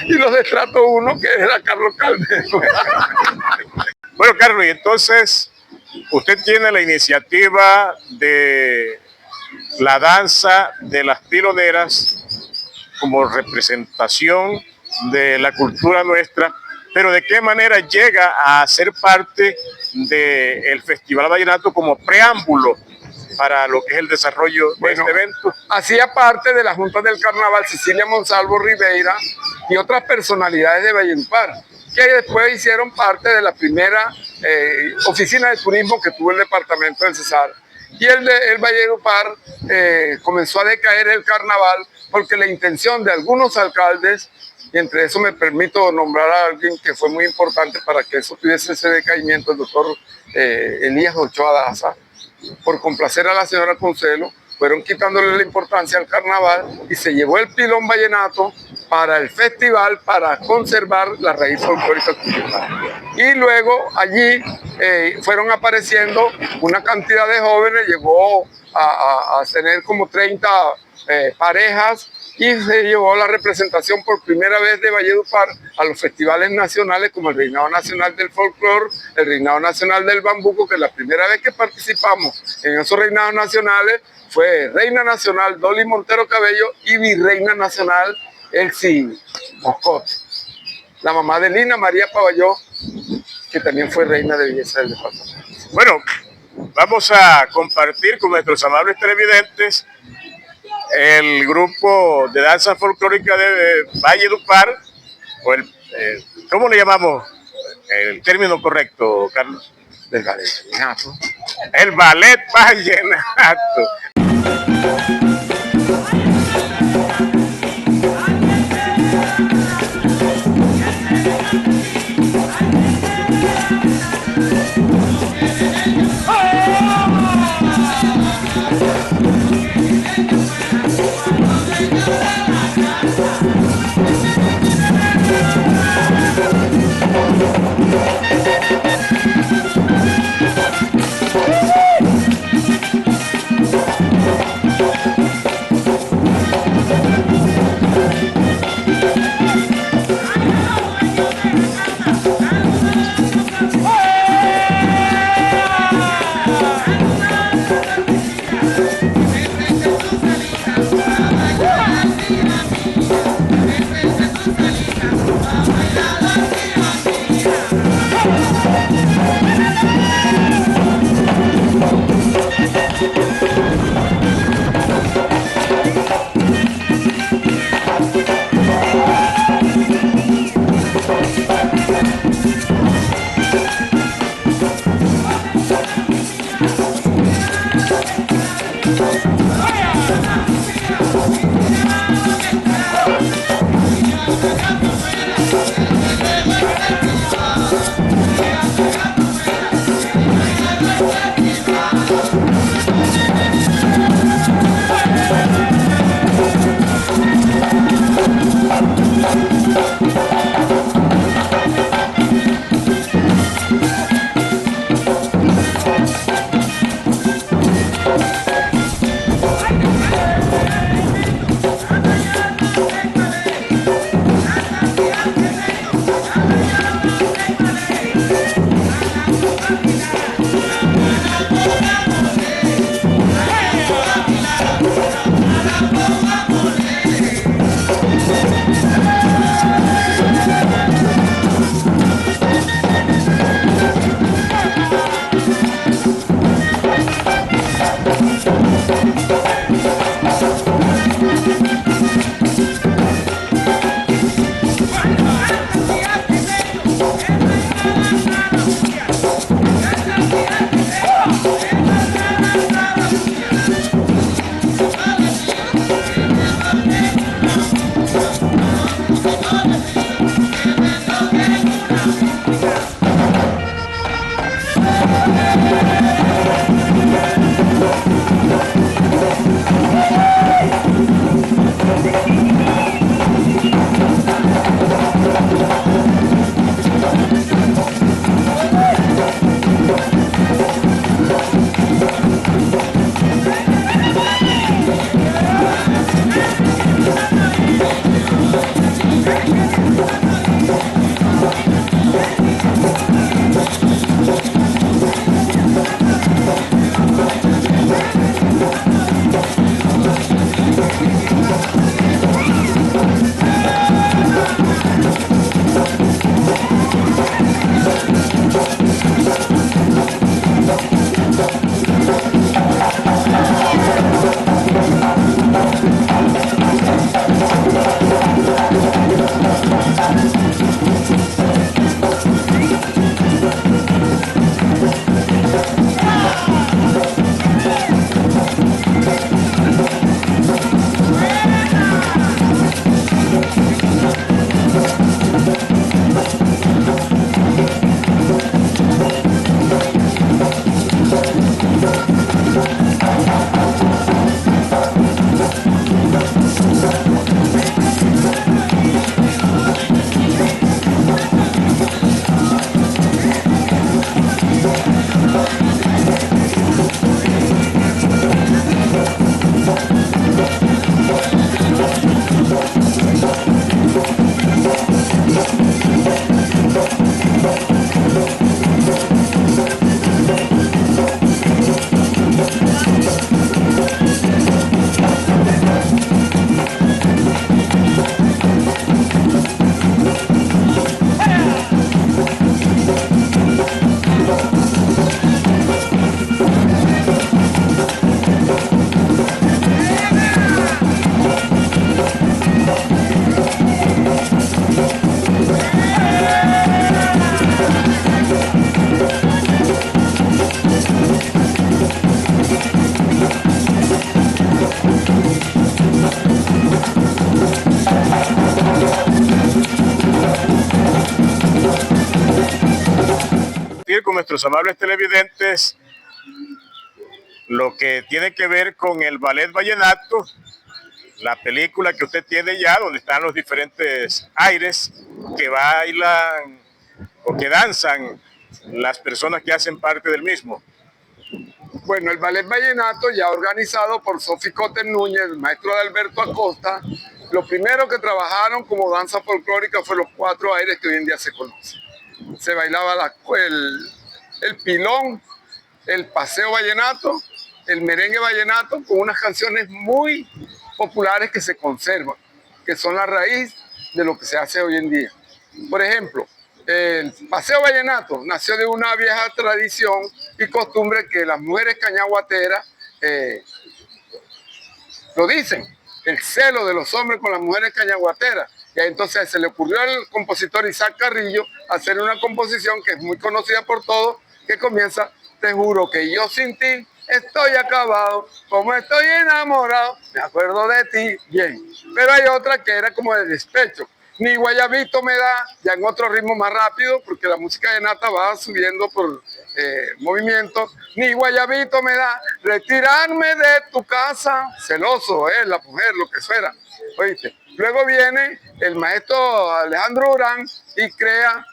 y los de estrato 1, que era Carlos Calderón. Bueno, Carlos, y entonces usted tiene la iniciativa de la danza de las piloneras como representación de la cultura nuestra, pero ¿de qué manera llega a ser parte del Festival Vallenato como preámbulo para lo que es el desarrollo de este evento? Hacía parte de la Junta del Carnaval Cecilia Monsalvo Ribeira y otras personalidades de Valledupar, que después hicieron parte de la primera oficina de turismo que tuvo el departamento del Cesar. Y el Valledupar comenzó a decaer el carnaval porque la intención de algunos alcaldes, y entre eso me permito nombrar a alguien que fue muy importante para que eso tuviese ese decaimiento, el doctor Elías Ochoa Daza, por complacer a la señora Consuelo, fueron quitándole la importancia al carnaval y se llevó el pilón vallenato para el festival para conservar la raíz folclórica cultural. Y luego allí fueron apareciendo una cantidad de jóvenes, llegó a tener como 30 parejas, y se llevó la representación por primera vez de Valledupar a los festivales nacionales como el Reinado Nacional del Folclor, el Reinado Nacional del Bambuco, que la primera vez que participamos en esos reinados nacionales fue Reina Nacional Dolly Montero Cabello y Virreina Nacional Elsie Moscote, la mamá de Lina María Paballó, que también fue reina de belleza del departamento. Bueno, vamos a compartir con nuestros amables televidentes el grupo de danza folclórica de Valledupar, o ¿cómo le llamamos? El término correcto, Carlos. Del ballet vallenato. El ballet vallenato. Con nuestros amables televidentes lo que tiene que ver con el ballet vallenato, la película que usted tiene ya, donde están los diferentes aires que bailan o que danzan las personas que hacen parte del mismo. Bueno, el ballet vallenato, ya organizado por Sofi Cotes Núñez, el maestro de Alberto Acosta, lo primero que trabajaron como danza folclórica fue los 4 aires que hoy en día se conocen. Se bailaba el pilón, el paseo vallenato, el merengue vallenato, con unas canciones muy populares que se conservan, que son la raíz de lo que se hace hoy en día. Por ejemplo, el paseo vallenato nació de una vieja tradición y costumbre que las mujeres cañaguateras lo dicen, el celo de los hombres con las mujeres cañaguateras. Y entonces se le ocurrió al compositor Isaac Carrillo hacer una composición que es muy conocida por todos, que comienza: te juro que yo sin ti estoy acabado, como estoy enamorado, me acuerdo de ti, bien. Pero hay otra que era como de despecho: ni guayabito me da, ya en otro ritmo más rápido, porque la música vallenata va subiendo por movimiento. Ni guayabito me da, retirarme de tu casa, celoso, la mujer, lo que fuera, ¿oíste? Luego viene el maestro Alejandro Durán y crea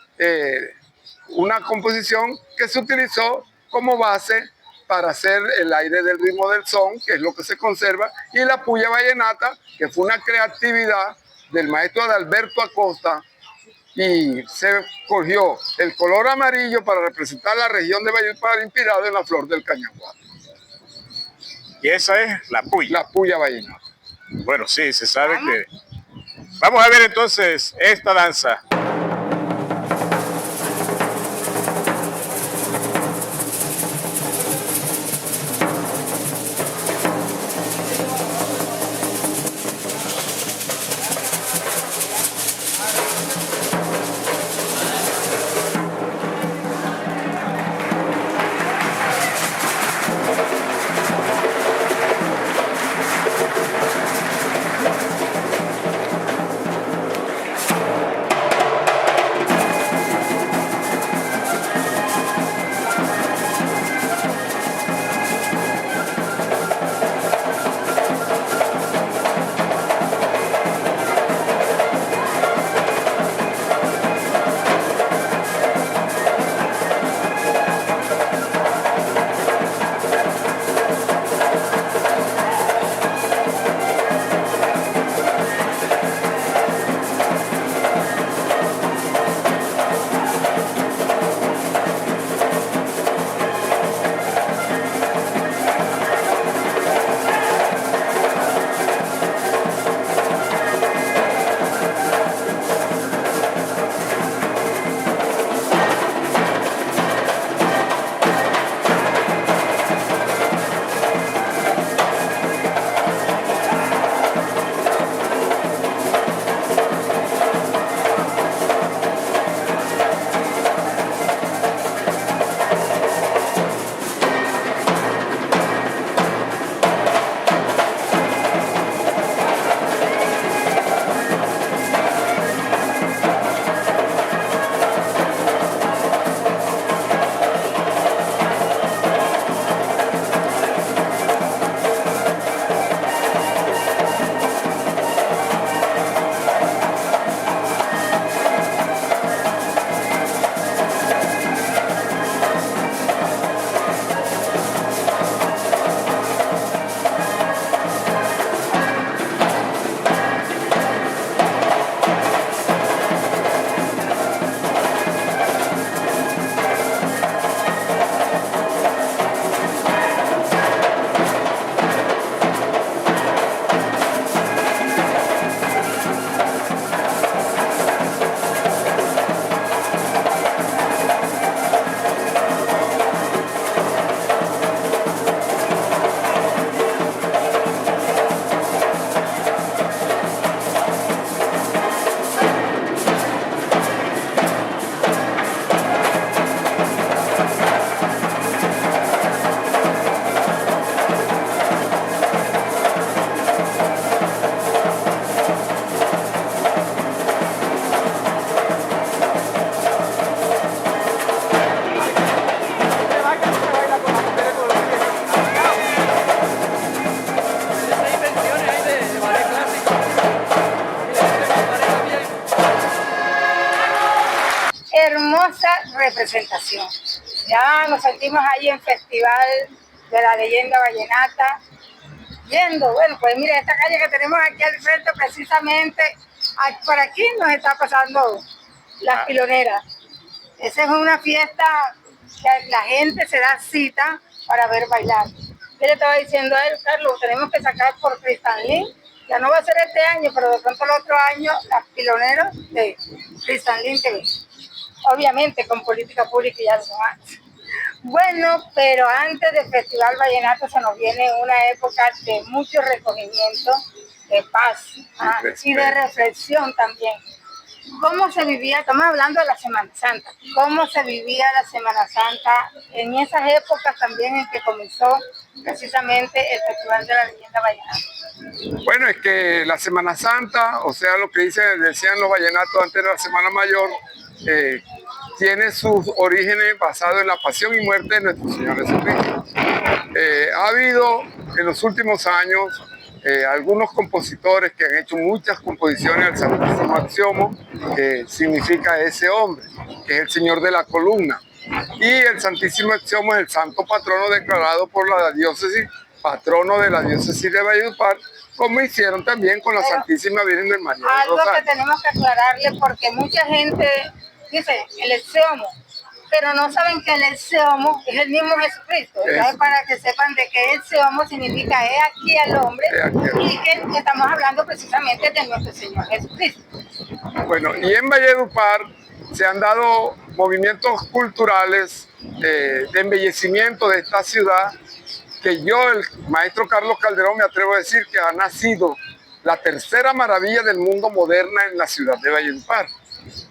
una composición que se utilizó como base para hacer el aire del ritmo del son, que es lo que se conserva, y la puya vallenata, que fue una creatividad del maestro Adalberto Acosta, y se cogió el color amarillo para representar la región de Valledupar, inspirado en la flor del cañaguate. Y esa es la puya. La puya vallenata. Bueno, sí, se sabe que... Vamos a ver entonces esta danza. Hermosa representación. Ya nos sentimos ahí en Festival de la Leyenda Vallenata, viendo, bueno, pues mire, esta calle que tenemos aquí al frente, precisamente, por aquí nos está pasando las piloneras. Esa es una fiesta que la gente se da cita para ver bailar. Yo le estaba diciendo a él, Carlos, tenemos que sacar por Cristanlin, ya no va a ser este año, pero de pronto el otro año, las piloneras de Cristanlin TV. Obviamente con política pública y ya lo demás. Bueno, pero antes del Festival Vallenato se nos viene una época de mucho recogimiento de paz y de reflexión también. ¿Cómo se vivía? Estamos hablando de la Semana Santa. ¿Cómo se vivía la Semana Santa en esas épocas también en que comenzó precisamente el Festival de la Leyenda Vallenata? Bueno, es que la Semana Santa, o sea, lo que decían los vallenatos antes de la Semana Mayor, tiene sus orígenes basados en la pasión y muerte de nuestro Señor Jesucristo. Ha habido en los últimos años algunos compositores que han hecho muchas composiciones al Santísimo Axiomo, que significa ese hombre, que es el Señor de la Columna. Y el Santísimo Axiomo es el santo patrono declarado por la diócesis, patrono de la diócesis de Valledupar, como hicieron también con la Santísima Virgen del María del Algo Rosario. que tenemos que aclararle, porque mucha gente dice el exeomo, pero no saben que el exeomo es el mismo Jesucristo. Entonces, para que sepan de que el exeomo significa he aquí al hombre, y que estamos hablando precisamente de nuestro Señor Jesucristo. Bueno, y en Valledupar se han dado movimientos culturales de embellecimiento de esta ciudad, que yo, el maestro Carlos Calderón, me atrevo a decir que ha nacido la tercera maravilla del mundo moderna en la ciudad de Valledupar,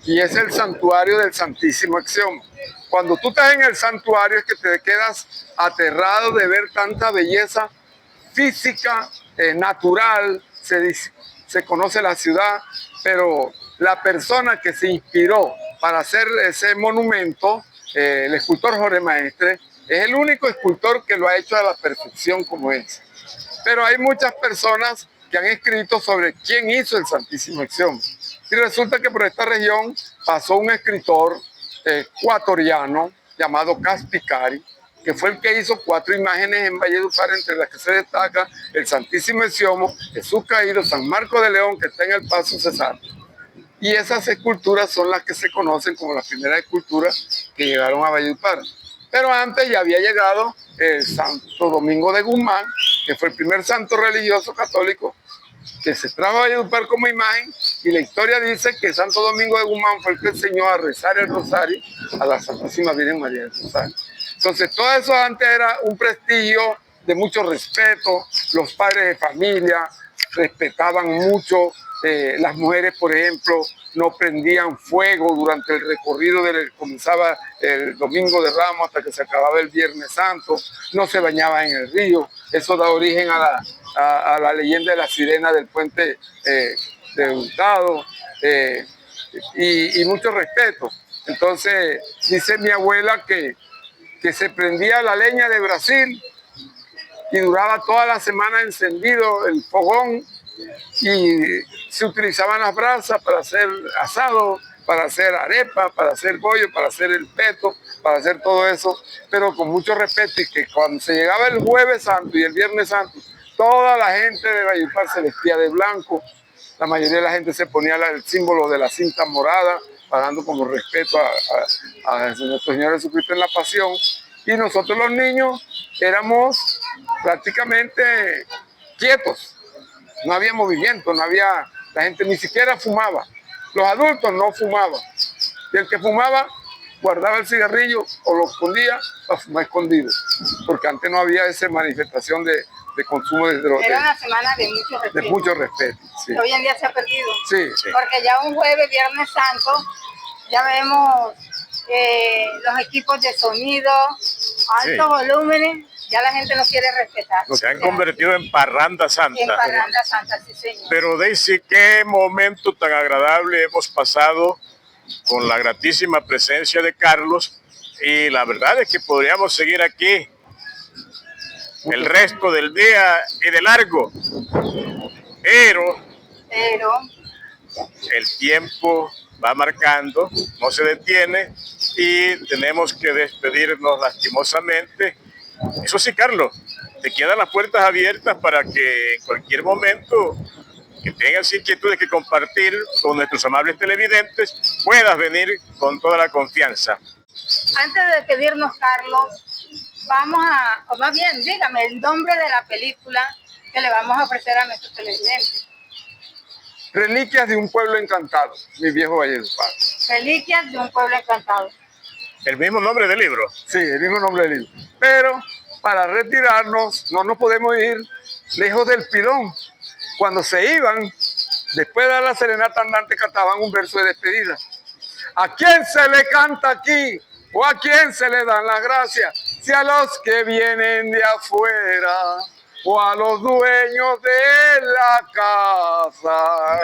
y es el santuario del Santísimo Axiomo. Cuando tú estás en el santuario es que te quedas aterrado de ver tanta belleza física, natural, se conoce la ciudad, pero la persona que se inspiró para hacer ese monumento, el escultor Jorge Maestre, es el único escultor que lo ha hecho a la perfección como es. Pero hay muchas personas que han escrito sobre quién hizo el Santísimo Axiomo. Y resulta que por esta región pasó un escritor ecuatoriano llamado Caspicari, que fue el que hizo 4 imágenes en Valledupar, entre las que se destaca el Santísimo Axiomo, Jesús Caído, San Marco de León, que está en el Paso Cesar. Y esas esculturas son las que se conocen como las primeras esculturas que llegaron a Valledupar. Pero antes ya había llegado el Santo Domingo de Guzmán, que fue el primer santo religioso católico que se trajo a Valledupar como imagen, y la historia dice que Santo Domingo de Guzmán fue el que enseñó a rezar el rosario a la Santísima Virgen María del Rosario. Entonces, todo eso antes era un prestigio de mucho respeto. Los padres de familia respetaban mucho. Las mujeres, por ejemplo, no prendían fuego durante el recorrido comenzaba el Domingo de Ramos hasta que se acababa el Viernes Santo. No se bañaban en el río. Eso da origen a la leyenda de la sirena del puente de Hurtado, y mucho respeto. Entonces, dice mi abuela que se prendía la leña de Brasil y duraba toda la semana encendido el fogón, y se utilizaban las brasas para hacer asado, para hacer arepa, para hacer bollo, para hacer el peto, para hacer todo eso, pero con mucho respeto. Y que cuando se llegaba el Jueves Santo y el Viernes Santo, toda la gente de Valledupar se vestía de blanco. La mayoría de la gente se ponía el símbolo de la cinta morada, pagando como respeto a nuestro Señor Jesucristo en la pasión. Y nosotros los niños éramos prácticamente quietos. No había movimiento, la gente ni siquiera fumaba. Los adultos no fumaban. Y el que fumaba guardaba el cigarrillo o lo escondía para fumar escondido. Porque antes no había esa manifestación de consumo de drogas. Era una semana de mucho respeto. De mucho respeto, sí. Hoy en día se ha perdido. Sí. Porque ya un jueves, Viernes Santo, ya vemos los equipos de sonido, altos volúmenes, ya la gente no quiere respetar. Se han convertido en parranda santa. En parranda santa, sí, señor. Pero Daisy, qué momento tan agradable hemos pasado con la gratísima presencia de Carlos, y la verdad es que podríamos seguir aquí el resto del día y de largo, pero el tiempo va marcando, no se detiene, y tenemos que despedirnos lastimosamente. Eso sí, Carlos, te quedan las puertas abiertas para que en cualquier momento que tengas inquietudes que compartir con nuestros amables televidentes, puedas venir con toda la confianza. Antes de despedirnos, Carlos, o más bien, dígame el nombre de la película que le vamos a ofrecer a nuestros televidentes. Reliquias de un pueblo encantado, mi viejo Valledupar. Reliquias de un pueblo encantado. ¿El mismo nombre del libro? Sí, el mismo nombre del libro. Pero para retirarnos no nos podemos ir lejos del Pilón. Cuando se iban, después de dar la serenata andante, cantaban un verso de despedida. ¿A quién se le canta aquí? ¿O a quién se le dan las gracias? Si a los que vienen de afuera o a los dueños de la casa.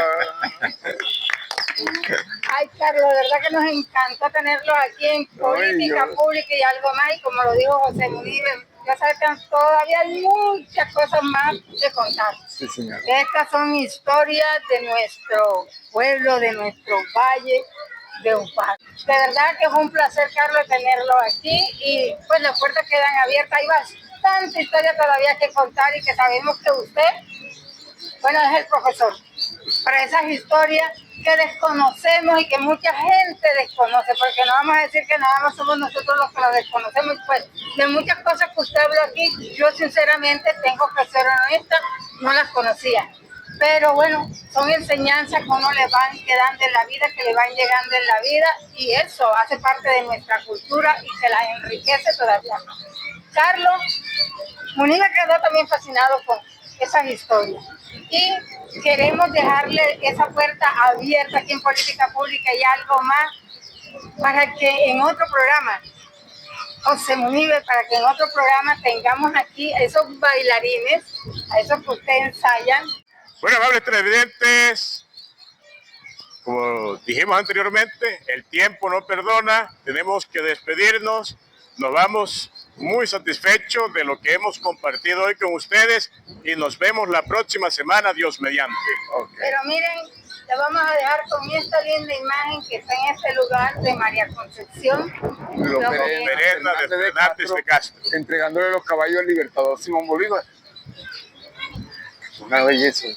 Ay, Carlos, de verdad que nos encanta tenerlos aquí en Política Pública y algo más. Y como lo dijo José Munive, ya sabes que todavía hay muchas cosas más que contar. Sí, señor. Estas son historias de nuestro pueblo, de nuestro valle de Upar. De verdad que fue un placer, Carlos, tenerlo aquí y pues las puertas quedan abiertas. Hay bastante historia todavía que contar y que sabemos que usted, bueno, es el profesor. Para esas historias que desconocemos y que mucha gente desconoce, porque no vamos a decir que nada más somos nosotros los que lo desconocemos, pues de muchas cosas que usted habló aquí, yo sinceramente tengo que ser honesta, no las conocía. Pero bueno, son enseñanzas que uno le van quedando en la vida, que le van llegando en la vida, y eso hace parte de nuestra cultura y que la enriquece todavía más. Carlos Munive quedó también fascinado con esas historias. Y queremos dejarle esa puerta abierta aquí en Política Pública y algo más para que en otro programa, José Munive, para que en otro programa tengamos aquí a esos bailarines, a esos que ustedes ensayan. Bueno, amables televidentes, como dijimos anteriormente, el tiempo no perdona, tenemos que despedirnos, nos vamos muy satisfechos de lo que hemos compartido hoy con ustedes y nos vemos la próxima semana, Dios mediante. Okay. Pero miren, le vamos a dejar con esta linda imagen que está en este lugar de María Concepción. Perena de Fernández de Castro. Entregándole los caballos al libertador Simón Bolívar. Una belleza.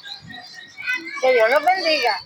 Que Dios los bendiga.